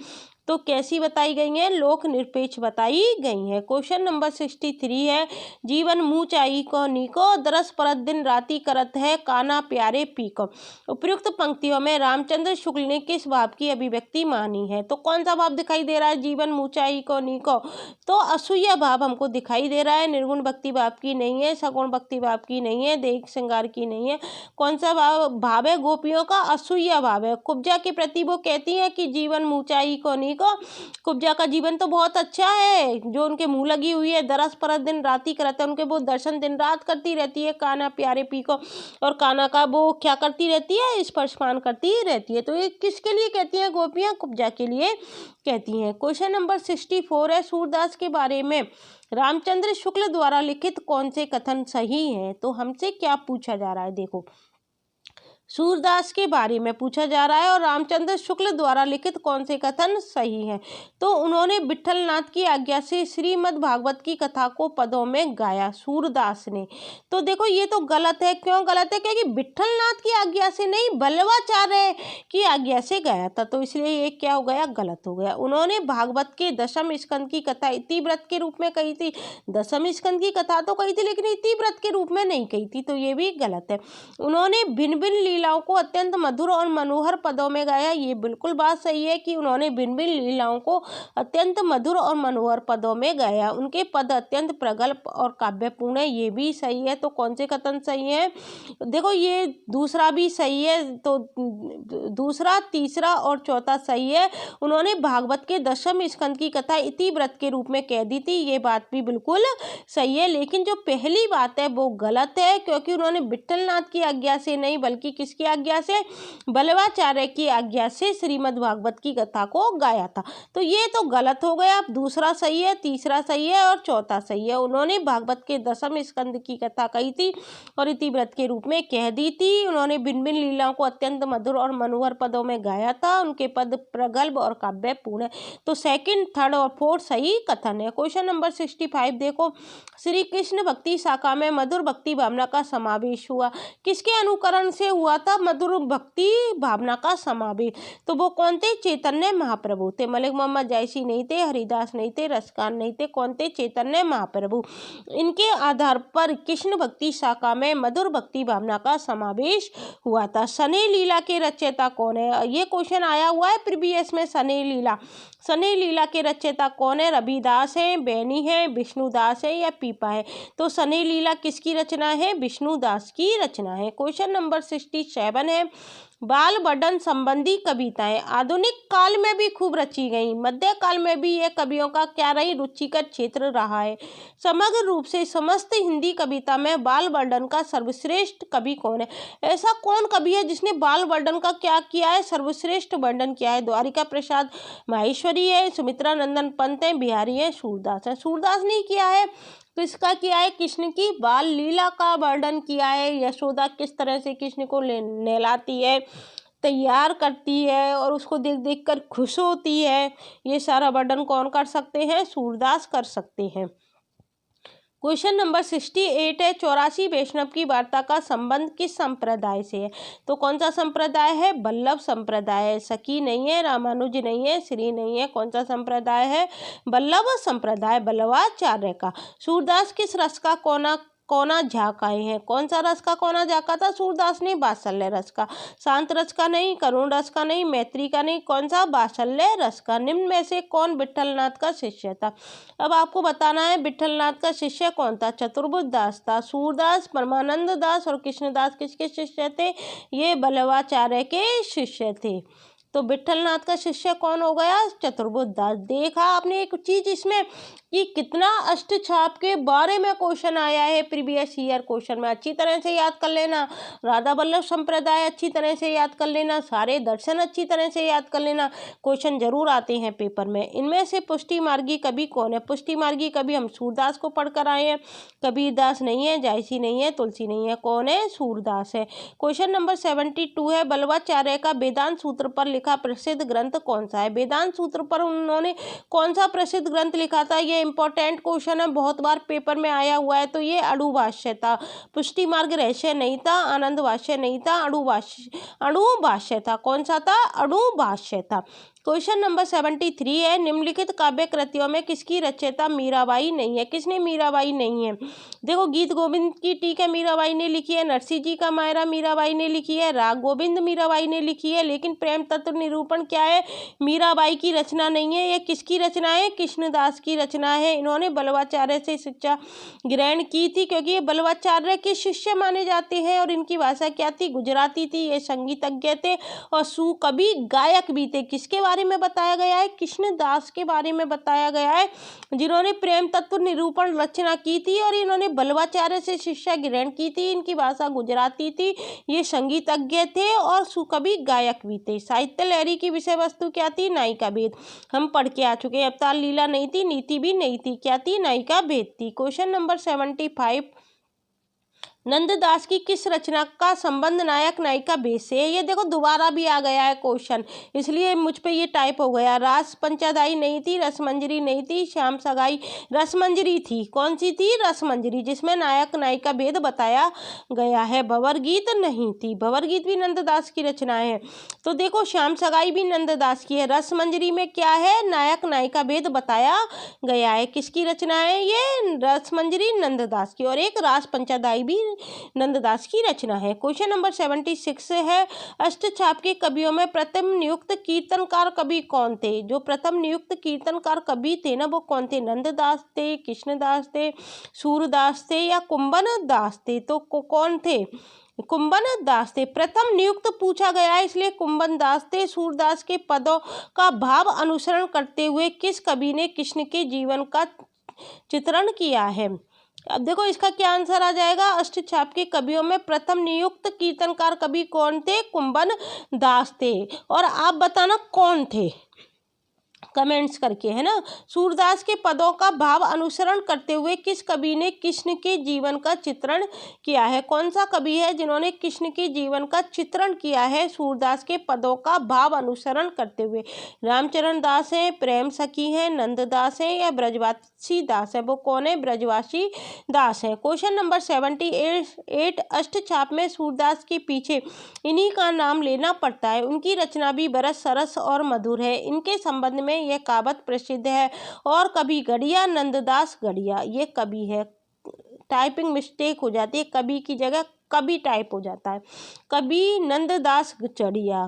तो कैसी बताई गई हैं? लोक निरपेक्ष बताई गई हैं। क्वेश्चन नंबर 63 है, जीवन मुँह चाई को नीको दरस परत दिन राति करत है काना प्यारे पीको। उपयुक्त पंक्तियों में रामचंद्र शुक्ल ने किस भाव की अभिव्यक्ति मानी है? तो कौन सा भाव दिखाई दे रहा है? जीवन मुँचाई को नीको, तो असूया भाव हमको दिखाई दे रहा है। निर्गुण भक्ति भाव की नहीं है, सगुण भक्ति भाव की नहीं है, देह श्रृंगार की नहीं है। कौन सा भाव है? गोपियों का असूया भाव है। कुब्जा के प्रति वो कहती है कि जीवन मुँचाई को नीको। कुब्जा का जीवन तो बहुत अच्छा है, जो उनके मुंह लगी हुई है, दरस परत दिन राति करते हैं, उनके वो दर्शन दिन रात करती रहती है काना प्यारे पी को। और काना का वो क्या करती रहती है? स्पर्शपान करती रहती है। तो ये किसके लिए कहती हैं? गोपियां कुब्जा के लिए कहती हैं। क्वेश्चन नंबर 64 है, सूरदास के बारे में रामचंद्र शुक्ल द्वारा लिखित कौन से कथन सही हैं? तो हमसे क्या पूछा जा रहा है? देखो, सूरदास के बारे में पूछा जा रहा है और रामचंद्र शुक्ल द्वारा लिखित कौन से कथन सही हैं? तो उन्होंने विट्ठलनाथ की आज्ञा से श्रीमद् भागवत की कथा को पदों में गाया, सूरदास ने। तो देखो, ये तो गलत है। क्यों गलत है? क्योंकि विट्ठलनाथ की आज्ञा से नहीं, बल्लवाचार्य की आज्ञा से गाया था, तो इसलिए ये क्या हो गया? गलत हो गया। उन्होंने भागवत के दशम स्कंद की कथा इतिव्रत के रूप में कही थी। दशम स्कंद की कथा तो कही थी लेकिन इतिव्रत के रूप में नहीं कही थी, तो ये भी गलत है। उन्होंने भिन्न भिन्न लीलाओं को अत्यंत मधुर और मनोहर पदों में गाया। ये बिल्कुल बात सही है कि उन्होंने भिन्न भिन्न लीलाओं को अत्यंत मधुर और मनोहर पदों में गाया। उनके पद अत्यंत प्रगल्भ और काव्यपूर्ण है, ये भी सही है। तो कौन से कथन सही है? देखो, ये दूसरा भी सही है, तो दूसरा, तीसरा और चौथा सही है। उन्होंने भागवत के दशम स्कंद की कथा इतिव्रत के रूप में कह दी थी, ये बात भी बिल्कुल सही है। लेकिन जो पहली बात है वो गलत है, क्योंकि उन्होंने विट्ठलनाथ की आज्ञा से नहीं बल्कि किसकी आज्ञा से? बल्लवाचार्य की आज्ञा से श्रीमद् भागवत की कथा को गाया था। तो ये तो गलत हो गया। दूसरा सही है, तीसरा सही है और चौथा सही है। उन्होंने भागवत के दशम स्कंद की कथा कही थी और इतिव्रत के रूप में कह दी थी। उन्होंने भिन्न भिन्न लीलाओं को अत्यंत मधुर और मनोहर पदों में गाया था। उनके पद प्रगल्भ और काव्यपूर्ण है। तो सेकंड, थर्ड और फोर्थ सही कथन है। क्वेश्चन नंबर 65 देखो, श्री कृष्ण भक्ति शाखा में मधुर भक्ति भावना का समावेश हुआ। किसके अनुकरण से हुआ था मधुर भक्ति भावना का समावेश? तो वो कौन थे? चैतन्य महाप्रभु थे। मलिक मोहम्मद जायसी नहीं थे, हरिदास नहीं थे, रसकान नहीं थे। कौन थे? चैतन्य महाप्रभु। इनके आधार पर कृष्ण भक्ति शाखा में मधुर भक्ति भावना का समावेश हुआ था। शनैः लीला के रचयिता कौन है? ये क्वेश्चन आया हुआ है प्रीवियस में। शनैः लीला के रचयिता कौन है? रविदास है, बैनी है, विष्णुदास है या पीपा है? तो शनैः लीला किसकी रचना है? विष्णुदास की रचना है। क्वेश्चन नंबर 67 है, बाल वर्णन संबंधी कविताएं आधुनिक काल में भी खूब रची गई, मध्य काल में भी ये कवियों का क्या रही? रुचिकर क्षेत्र रहा है। समग्र रूप से समस्त हिंदी कविता में बाल वर्णन का सर्वश्रेष्ठ कवि कौन है? ऐसा कौन कवि है जिसने बाल वर्णन का क्या किया है? सर्वश्रेष्ठ वर्णन किया है। द्वारिका प्रसाद माहेश्वरी है, सुमित्रा नंदन पंत है, बिहारी है, सूरदास है। सूरदास ने किया है। किसका किया है? कृष्ण की बाल लीला का वर्णन किया है। यशोदा किस तरह से कृष्ण को नहलाती है, तैयार करती है और उसको देख देख कर खुश होती है, ये सारा वर्णन कौन कर सकते हैं? सूरदास कर सकते हैं। क्वेश्चन नंबर 68 है, 84 वैष्णव की वार्ता का संबंध किस संप्रदाय से है? तो कौन सा संप्रदाय है? वल्लभ संप्रदाय है। सखी नहीं है, रामानुज नहीं है, श्री नहीं है, कौन सा संप्रदाय है? वल्लभ संप्रदाय, वल्लभाचार्य का। सूरदास किस रस का कोना झाँकाए हैं? कौन सा रस का कोना झाँका था सूरदास ने? वात्सल्य रस का। शांत रस का नहीं, करुण रस का नहीं, मैत्री का नहीं, कौन सा? वात्सल्य रस का। निम्न में से कौन विट्ठलनाथ का शिष्य था? अब आपको बताना है विट्ठलनाथ का शिष्य कौन था? चतुर्बुद्ध दास था। सूरदास, परमानंद दास और कृष्णदास किसके शिष्य थे? ये वल्लभाचार्य के शिष्य थे। तो विट्ठलनाथ का शिष्य कौन हो गया? चतुर्बुद्ध दास। देखा आपने एक चीज इसमें कि कितना अष्टछाप के बारे में क्वेश्चन आया है प्रीवियस ईयर क्वेश्चन में। अच्छी तरह से याद कर लेना, राधा वल्लभ संप्रदाय अच्छी तरह से याद कर लेना, सारे दर्शन अच्छी तरह से याद कर लेना, क्वेश्चन जरूर आते हैं पेपर में। इनमें से पुष्टि मार्गी कवि कौन है? पुष्टि मार्गी कवि हम सूरदास को पढ़कर आए हैं। कबीरदास नहीं है, जायसी नहीं है, तुलसी नहीं है, कौन है? सूरदास है। क्वेश्चन नंबर 72 है, वल्लभाचार्य का वेदांत सूत्र पर लिखा प्रसिद्ध ग्रंथ कौन सा है? वेदांत सूत्र पर उन्होंने कौन सा प्रसिद्ध ग्रंथ लिखा था? ये इंपॉर्टेंट क्वेश्चन है, बहुत बार पेपर में आया हुआ है। तो ये अणुभाष्य था। पुष्टि मार्ग रहस्य नहीं था, आनंद भाष्य नहीं था, अणुभाष्य था। कौन सा था? अणुभाष्य था। क्वेश्चन नंबर 73 है, निम्नलिखित काव्य कृतियों में किसकी रचयिता मीराबाई नहीं है? किसने मीराबाई नहीं है? देखो, गीत गोविंद की टीका मीराबाई ने लिखी है, नरसिंह जी का मायरा मीराबाई ने लिखी है, राग गोविंद मीराबाई ने लिखी है, लेकिन प्रेम तत्व निरूपण क्या है? मीराबाई की रचना नहीं है। ये किसकी रचना है? कृष्णदास की रचना है। इन्होंने वल्लभाचार्य से शिक्षा ग्रहण की थी, क्योंकि ये वल्लभाचार्य के शिष्य माने जाते हैं। और इनकी भाषा क्या थी? गुजराती थी। ये संगीतज्ञ थे और सुकवि गायक भी थे। किसके बारे में बताया गया है? कृष्णदास के बारे में बताया गया है, जिन्होंने प्रेम तत्व निरूपण रचना की थी और इन्होंने वल्लभाचार्य से शिक्षा ग्रहण की थी। इनकी भाषा गुजराती थी। ये संगीतज्ञ थे और सुकवि गायक भी थे। साहित्य लहरी की विषय वस्तु क्या थी? नायिका भेद, हम पढ़ के आ चुके हैं। अवतार लीला नहीं थी, नीति भी नहीं थी, क्या थी? नायिका भेद थी। क्वेश्चन नंबर 75, नंददास की किस रचना का संबंध नायक नायिका भेद से है? ये देखो दोबारा भी आ गया है क्वेश्चन, इसलिए मुझ पे ये टाइप हो गया। रास पंचदाई नहीं थी, रसमंजरी नहीं थी, श्याम सगाई रसमंजरी थी। कौन सी थी? रसमंजरी, जिसमें नायक नायिका भेद बताया गया है। भंवर गीत नहीं थी, भंवर गीत भी नंददास की रचना है। तो देखो, श्याम सगाई भी नंददास की है। रसमंजरी में क्या है? नायक नायिका भेद बताया गया है। किसकी रचना है ये? रसमंजरी नंददास की। और एक रास पंचदाई भी नंददास की रचना है। क्वेश्चन नंबर 76 है, अष्टछाप के कवियों में प्रथम नियुक्त कीर्तनकार कवि कौन थे? जो प्रथम नियुक्त कीर्तनकार कवि थे ना, वो कौन थे? नंददास थे, कृष्णदास थे, सूरदास थे या कुंभन दास थे? तो कौन थे? कुंभन दास थे। प्रथम नियुक्त पूछा गया है, इसलिए कुंभन दास थे। सूरदास के पदों का भाव अनुसरण करते हुए किस कवि ने कृष्ण के जीवन का चित्रण किया है? अब देखो, इसका क्या आंसर आ जाएगा? अष्टछाप के कवियों में प्रथम नियुक्त कीर्तनकार कवि कौन थे? कुंभन दास थे। और आप बताना कौन थे, कमेंट्स करके, है ना। सूरदास के पदों का भाव अनुसरण करते हुए किस कवि ने कृष्ण के जीवन का चित्रण किया है? कौन सा कवि है जिन्होंने कृष्ण के जीवन का चित्रण किया है सूरदास के पदों का भाव अनुसरण करते हुए? रामचरण दास है, प्रेम सखी है, नंददास है या ब्रजवासी दास है? वो कौन है? ब्रजवासी दास है। क्वेश्चन नंबर 78, अष्टछाप में सूरदास के पीछे इन्हीं का नाम लेना पड़ता है। उनकी रचना भी बरस सरस और मधुर है। इनके संबंध में यह कहावत प्रसिद्ध है, और कभी गढ़िया नंददास गढ़िया। ये कवि है, टाइपिंग मिस्टेक हो जाती है, कवि की जगह कभी टाइप हो जाता है। कवि नंददास जड़िया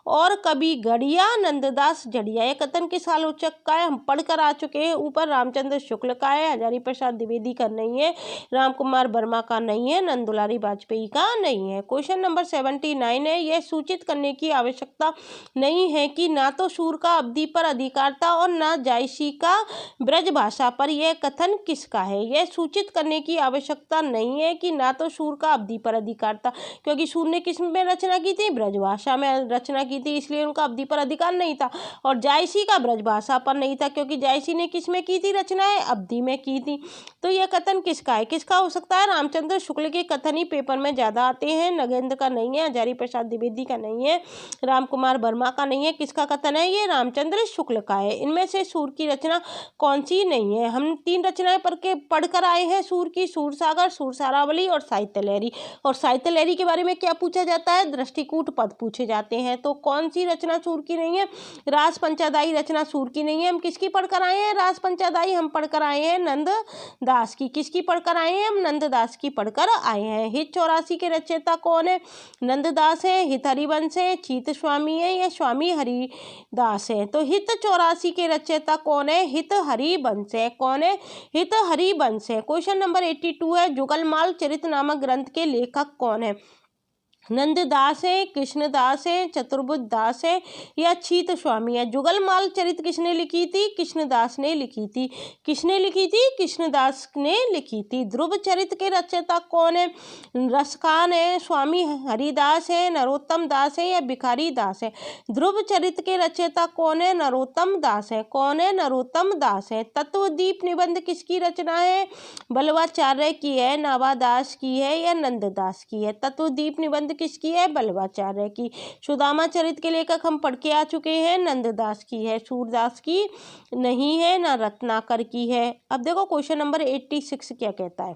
और कवि गढ़िया नंददास जड़िया। ये कथन किस आलोचक का है? हम पढ़कर आ चुके हैं ऊपर। रामचंद्र शुक्ल का है, हजारी प्रसाद द्विवेदी का नहीं है, राम कुमार वर्मा का नहीं है, नंद दुलारी वाजपेयी का नहीं है। क्वेश्चन नंबर 79 है, यह सूचित करने की आवश्यकता नहीं है कि ना तो सूर का अवधि पर अधिकार था और ना जायसी का ब्रज भाषा पर। यह कथन किसका है? यह सूचित करने की आवश्यकता नहीं है कि ना तो सूर का अवधि पर अधिकार था, क्योंकि सूर ने किस में रचना की थी, ब्रजभाषा में रचना की थी, इसलिए उनका अवधि पर अधिकार नहीं था। और जायसी का ब्रजभाषा पर नहीं था, क्योंकि जायसी ने किस में की थी रचनाएं, अवधि में की थी। तो यह कथन किसका है, किसका हो सकता है, रामचंद्र शुक्ल के कथन ही पेपर में ज्यादा आते हैं, नगेंद्र का नहीं है, हजारी प्रसाद द्विवेदी का नहीं है, राम कुमार वर्मा का नहीं है। किसका कथन है, ये रामचंद्र शुक्ल का है। इनमें से सूर की रचना कौन सी नहीं है। हम 3 रचनाएं पढ़कर आए हैं सूर की, सूर सागर, सूर सारावली और साहित्य लहरी। और साहित्य लहरी के बारे में क्या पूछा जाता है, दृष्टिकूट पद पूछे जाते हैं। तो कौन सी रचना सूर की नहीं है, रास पंचादाई रचना सूर की नहीं है। हम किसकी पढ़कर आए हैं, रास पंचादाई हम पढ़कर आए हैं नंद दास की। किसकी पढ़कर आए हैं, हम नंद दास की पढ़कर आए हैं। हित 84 के रचयिता कौन है, नंद दास है, हित हरिवंश है, चीत स्वामी है या स्वामी हरिदास है। तो हित 84 के रचयिता कौन है, हित हरिवंश है। कौन है, हित हरिवंश है। क्वेश्चन नंबर 82 है, जुगलमाल चरित नामक ग्रंथ के लेखक कौन है, नंद दास है, कृष्ण दास है, चतुर्बुद्ध दास है या चीत स्वामी है। जुगलमाल चरित किसने लिखी थी, कृष्ण दास ने लिखी थी। किसने लिखी थी, कृष्ण दास ने लिखी थी। ध्रुव चरित के रचयिता कौन है, रसखान है, स्वामी हरिदास है, नरोत्तम दास है या भिखारी दास है। ध्रुव चरित के रचयिता कौन है, नरोत्तम दास है। कौन है, नरोत्तम दास है। तत्वदीप निबंध किसकी रचना है, बल्लवाचार्य की है, नाभादास की है या नंददास की है। तत्वदीप निबंध किसकी है, बल्लवाचार्य की। सुदामा चरित के लेखक हम पढ़ के आ चुके हैं, नंददास की है, सूरदास की नहीं है, ना रत्नाकर की है। अब देखो क्वेश्चन नंबर 86 क्या कहता है।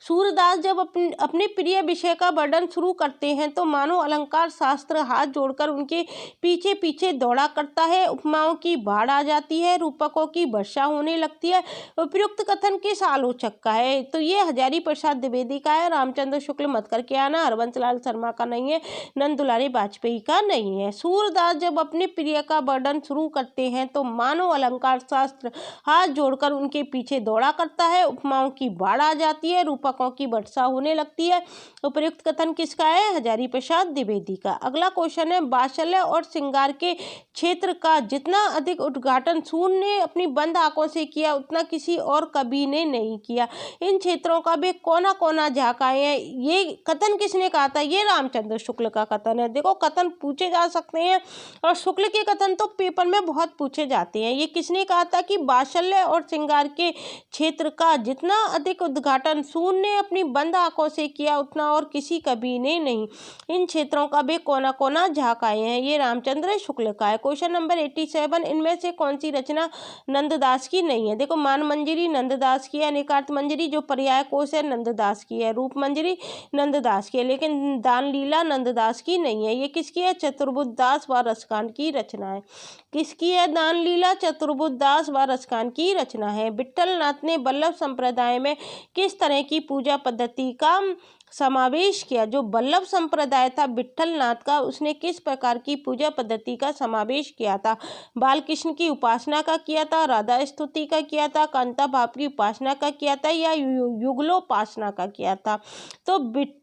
सूरदास जब अपने प्रिय विषय का वर्णन शुरू करते हैं तो मानो अलंकार शास्त्र हाथ जोड़कर उनके पीछे पीछे दौड़ा करता है। उपमाओं की बाढ़ आ जाती है, रूपकों की वर्षा होने लगती है। उपयुक्त कथन किस आलोचक का है, तो ये हजारी प्रसाद द्विवेदी का है, रामचंद्र शुक्ल मत करके आना, हरबंस लाल शर्मा का नहीं है, नंद दुलारी वाजपेयी का नहीं है। सूरदास जब अपने प्रिय का वर्णन शुरू करते हैं तो मानो अलंकार शास्त्र हाथ जोड़कर उनके पीछे दौड़ा करता है, उपमाओं की बाढ़ आ जाती है, रूपकों की वर्षा होने लगती है। उपयुक्त कथन किसका है, हजारी प्रसाद द्विवेदी का। अगला क्वेश्चन है, बात्सल्य और श्रृंगार के क्षेत्र का जितना अधिक उद्घाटन सूर ने अपनी बंद आंखों से किया उतना किसी और कवि ने नहीं किया। इन क्षेत्रों का वे कोना कोना झांकाए हैं। ये कथन किसने कहा था, ये रामचंद्र शुक्ल का कथन है। देखो कथन पूछे जा सकते हैं और शुक्ल के कथन तो पेपर में बहुत पूछे जाते हैं। ये किसने कहा था कि बात्सल्य और श्रृंगार के क्षेत्र का जितना अधिक उद्घाटन सूर ने अपनी बंद आंखों से किया उतना और किसी कवि ने नहीं। इन क्षेत्रों का वे कोना कोना झांकाए हैं। ये रामचंद्र शुक्ल का है। क्वेश्चन नंबर 87, इनमें से कौन सी रचना नंददास की नहीं है। देखो मान मंजरी नंददास की है, अनेकार्थ मंजरी जो पर्याय कोश है नंददास की है, रूप मंजरी नंददास की है, लेकिन दान लीला नंददास की नहीं है। ये किसकी है, चतुर्बुद्ध दास व रसखान की रचना है। किसकी है, दान लीला चतुर्बुद्ध दास व रसखान की रचना है। विट्ठल नाथ ने वल्लभ संप्रदाय में किस तरह की पूजा पद्धति का समावेश किया। जो वल्लभ संप्रदाय था विट्ठल नाथ का, उसने किस प्रकार की पूजा पद्धति का समावेश किया था। बालकृष्ण की उपासना का किया था, राधा स्तुति का किया था, कांता भाव की उपासना का किया था या युगलोपासना का किया था। तो विट्ठल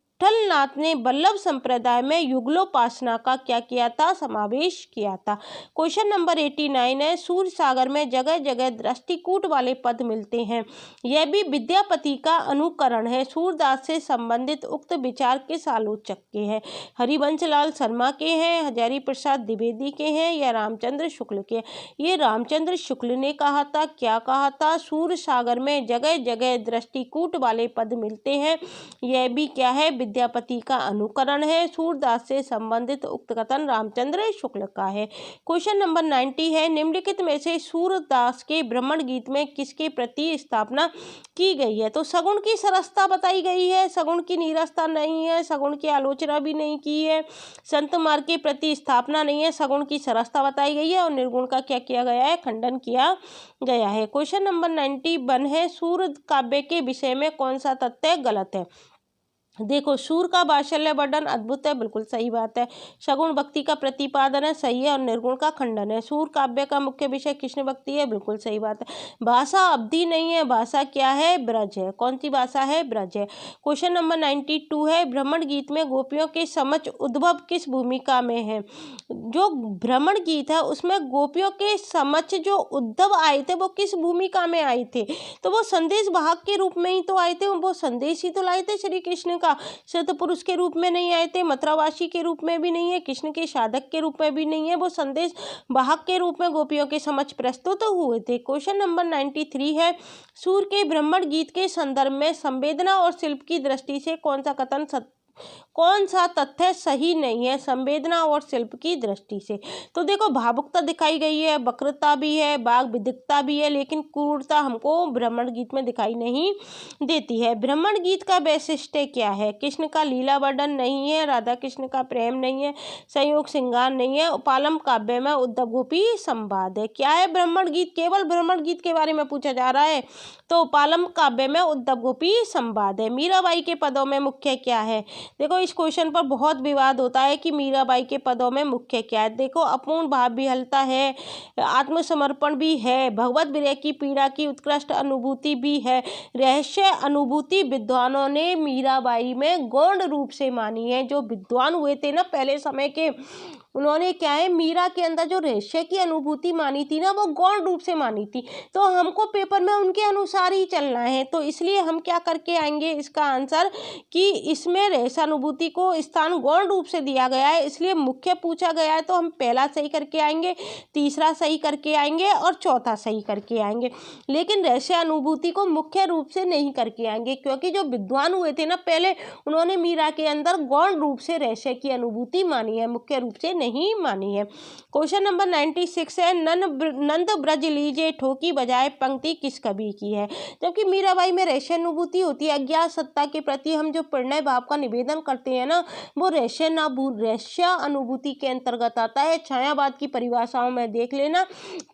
नाथ ने वल्लभ संप्रदाय में युगलोपासना का क्या किया था, समावेश किया था। क्वेश्चन नंबर 89 है, सूर सागर में जगह जगह दृष्टिकूट वाले पद मिलते हैं, यह भी विद्यापति का अनुकरण है। सूरदास से संबंधित उक्त विचार किस आलोचक के हैं, हरिवंश लाल शर्मा के हैं, हजारी प्रसाद द्विवेदी के हैं या रामचंद्र शुक्ल के। ये रामचंद्र शुक्ल ने कहा था। क्या कहा था, सूर सागर में जगह जगह दृष्टिकूट वाले पद मिलते हैं, यह भी क्या है, विद्यापति का अनुकरण है। सूरदास से संबंधित उक्त कथन रामचंद्र शुक्ल का है। क्वेश्चन नंबर 90 है, निम्नलिखित में से सूरदास के ब्राह्मण गीत में किसके प्रति स्थापना की गई है। तो सगुण की सरसता बताई गई है, सगुण की नीरसता नहीं है, सगुण की आलोचना भी नहीं की है, संत मार्ग के प्रति स्थापना नहीं है, सगुण की सरसता बताई गई है और निर्गुण का क्या किया गया है, खंडन किया गया है। क्वेश्चन नंबर 91 है, सूर काव्य के विषय में कौन सा तथ्य गलत है। देखो सूर का बात्सल्य वर्णन अद्भुत है, बिल्कुल सही बात है। सगुण भक्ति का प्रतिपादन है, सही है, और निर्गुण का खंडन है। सूर काव्य का मुख्य विषय कृष्ण भक्ति है, बिल्कुल सही बात है। भाषा अवधि नहीं है, भाषा क्या है, ब्रज है। कौन सी भाषा है, ब्रज है। क्वेश्चन नंबर 92 है, भ्रमण गीत में गोपियों के समक्ष उद्भव किस भूमिका में है। जो भ्रमण गीत है उसमें गोपियों के समक्ष जो उद्धव आए थे वो किस भूमिका में आए थे, तो वो संदेश वाहक के रूप में ही तो आए थे, वो संदेश ही तो लाए थे श्री कृष्ण का। का सतपुरुष के रूप में नहीं आए थे, मथुरावासी के रूप में भी नहीं है, कृष्ण के साधक के रूप में भी नहीं है, वो संदेश वाहक के रूप में गोपियों के समक्ष प्रस्तुत हुए थे। क्वेश्चन नंबर 93 है, सूर के ब्राह्मण गीत के संदर्भ में संवेदना और शिल्प की दृष्टि से कौन सा तथ्य सही नहीं है संवेदना और शिल्प की दृष्टि से? तो देखो, भावुकता दिखाई गई है, वक्रता भी है, वाग विदिकता भी है, लेकिन क्रूरता हमको ब्राह्मण गीत में दिखाई नहीं देती है। ब्राह्मण गीत का वैशिष्ट्य क्या है? कृष्ण का लीला वर्णन नहीं है, राधा कृष्ण का प्रेम नहीं है, संयोग श्रृंगार नहीं है, उपालम काव्य में उद्धव गोपी संवाद है। क्या है ब्राह्मण गीत? केवल ब्राह्मण गीत के बारे में पूछा जा रहा है, तो उपालम काव्य में उद्धव गोपी संवाद है। मीराबाई के पदों में मुख्य क्या है? देखो, इस क्वेश्चन पर बहुत विवाद होता है कि मीराबाई के पदों में मुख्य क्या है। देखो, अपूर्ण भाव विहलता है, आत्मसमर्पण भी है, भगवत विरह की पीड़ा की उत्कृष्ट अनुभूति भी है, रहस्य अनुभूति विद्वानों ने मीराबाई में गौण रूप से मानी है। जो विद्वान हुए थे ना पहले समय के, उन्होंने क्या है, मीरा के अंदर जो रहस्य की अनुभूति मानी थी ना, वो गौण रूप से मानी थी। तो हमको पेपर में उनके अनुसार ही चलना है, तो इसलिए हम क्या करके आएंगे इसका आंसर कि इसमें रहस्य अनुभूति को स्थान गौण रूप से दिया गया है, इसलिए मुख्य पूछा गया है, तो हम पहला सही करके आएंगे, तीसरा सही करके आएंगे और चौथा सही करके आएंगे, लेकिन रहस्य अनुभूति को मुख्य रूप से नहीं करके आएंगे, क्योंकि जो विद्वान हुए थे ना पहले, उन्होंने मीरा के अंदर गौण रूप से रहस्य की अनुभूति मानी है, मुख्य रूप से नहीं मानी है। क्वेश्चन नंबर 96 है, नंद ब्रज लीजे ठोकी बजाए पंक्ति किस कवि की है? जबकि मीराबाई में रहस्य अनुभूति होती है, अज्ञात सत्ता के प्रति हम जो प्रणय भाव का निवेदन करते हैं ना, वो रहस्य अनुभूति के अंतर्गत आता है। छायावाद की परिभाषाओं में देख लेना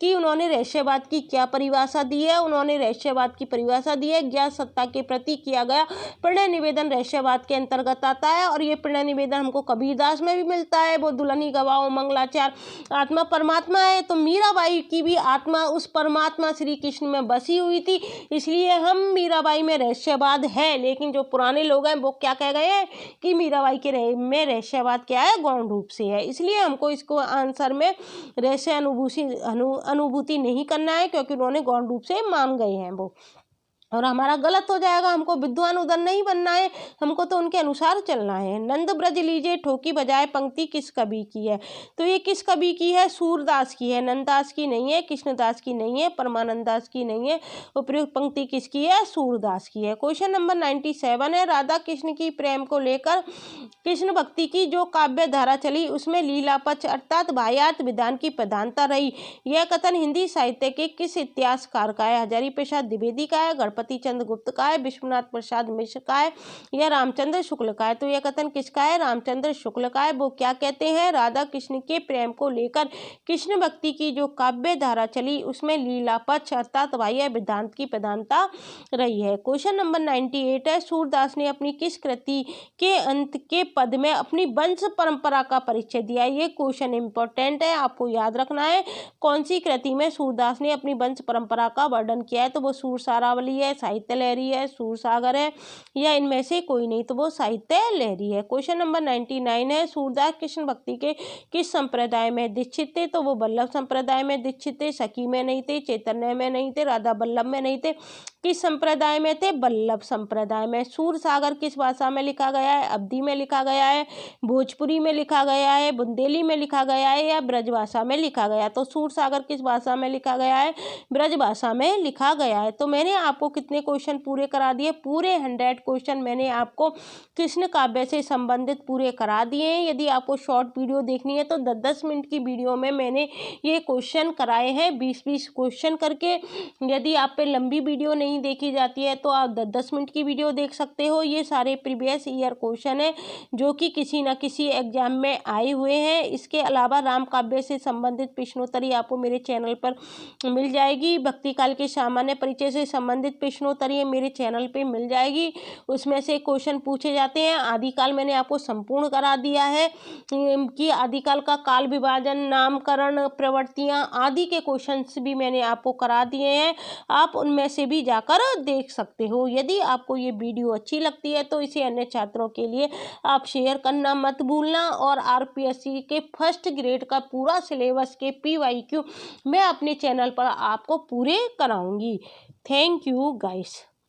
कि उन्होंने रहस्यवाद की क्या परिभाषा दी है। उन्होंने रहस्यवाद की परिभाषा दी है, ज्ञात सत्ता के प्रति किया गया प्रणय निवेदन रहस्यवाद के अंतर्गत आता है, और ये प्रणय निवेदन हमको कबीरदास में भी मिलता है, वो दुल्हनी गवाओ मंगलाचार, आत्मा परमात्मा है। तो मीराबाई की भी आत्मा उस परमात्मा श्री कृष्ण में बसी हुई थी, इसलिए हम मीराबाई में रहस्यवाद है, लेकिन जो पुराने लोग हैं वो क्या कह गए हैं कि मीराबाई के में रहस्यवाद क्या है, गौण रूप से है, इसलिए हमको इसको आंसर में रहस्य अनुभूति नहीं करना है, क्योंकि उन्होंने गौण रूप से मान गए हैं वो, और हमारा गलत हो जाएगा। हमको विद्वान उधर नहीं बनना है, हमको तो उनके अनुसार चलना है। नंद ब्रज लीजे ठोकी बजाए पंक्ति किस कवि की है? तो ये किस कवि की है? सूरदास की है, नंददास की नहीं है, कृष्णदास की नहीं है, परमानंद दास की नहीं है। उपयुक्त पंक्ति किसकी है? सूरदास की है। क्वेश्चन नंबर 97 है, राधा कृष्ण की प्रेम को लेकर कृष्ण भक्ति की जो काव्य धारा चली, उसमें लीला पक्ष अर्थात बाह्यार्थ विधान की प्रधानता रही। यह कथन हिंदी साहित्य के किस इतिहासकार का है? हजारी प्रसाद द्विवेदी का है, गणपति चंद्र गुप्त का है, विश्वनाथ प्रसाद मिश्र का है, या रामचंद्र शुक्ल का है? तो यह कथन किसका है? रामचंद्र शुक्ल का है। वो क्या कहते हैं? राधा कृष्ण के प्रेम को लेकर कृष्ण भक्ति की जो काव्य धारा चली, उसमें लीला पक्ष अर्थात बाह्य विधान की प्रधानता रही है। क्वेश्चन नंबर 98 है, सूरदास ने अपनी किस कृति के अंत के पद में अपनी वंश परंपरा का परिचय दिया? ये क्वेश्चन इंपॉर्टेंट है, आपको याद रखना है। कौन सी कृति में सूरदास ने अपनी वंश परंपरा का वर्णन किया है? तो वो सूर सारावली है, साहित्य लहरी है, सूर सागर है, या इनमें से कोई नहीं, तो वो साहित्य लहरी है। क्वेश्चन नंबर 99 है, सूरदास कृष्ण भक्ति के किस संप्रदाय में दीक्षित थे? तो वो वल्लभ संप्रदाय में दीक्षित थे, सखी में नहीं थे, चैतन्य में नहीं थे, राधा वल्लभ में नहीं थे। किस संप्रदाय में थे? वल्लभ संप्रदाय में। सूर सागर किस भाषा में लिखा गया है? अवधी में लिखा गया है, भोजपुरी में लिखा गया है, बुंदेली में लिखा गया है, या ब्रज भाषा में लिखा गया? तो सूर सागर किस भाषा में लिखा गया है? ब्रज भाषा में लिखा गया है। तो मैंने आपको कितने क्वेश्चन पूरे करा दिए? पूरे 100 क्वेश्चन मैंने आपको कृष्ण काव्य से संबंधित पूरे करा दिए हैं। यदि आपको शॉर्ट वीडियो देखनी है तो 10-10 मिनट की वीडियो में मैंने ये क्वेश्चन कराए हैं, 20-20 क्वेश्चन करके। यदि आप पे लंबी वीडियो नहीं देखी जाती है तो आप 10-10 मिनट की वीडियो देख सकते हो। ये सारे प्रीवियस ईयर क्वेश्चन है जो कि किसी न किसी एग्जाम में आए हुए हैं। इसके अलावा राम काव्य से संबंधित प्रश्नोत्तरी आपको मेरे चैनल पर मिल जाएगी। भक्ति काल के सामान्य परिचय से संबंधित प्रश्नोत्तरी मेरे चैनल पे मिल जाएगी। उसमें से क्वेश्चन पूछे जाते हैं। आदिकाल मैंने आपको संपूर्ण करा दिया है कि आदिकाल का काल विभाजन, नामकरण, प्रवृत्तियां आदि के क्वेश्चंस भी मैंने आपको करा दिए हैं। आप उनमें से भी जाकर देख सकते हो। यदि आपको ये वीडियो अच्छी लगती है तो इसे अन्य छात्रों के लिए आप शेयर करना मत भूलना। और आरपीएससी के फर्स्ट ग्रेड का पूरा सिलेबस के PYQ मैं अपने चैनल पर आपको पूरे कराऊंगी। Thank you guys.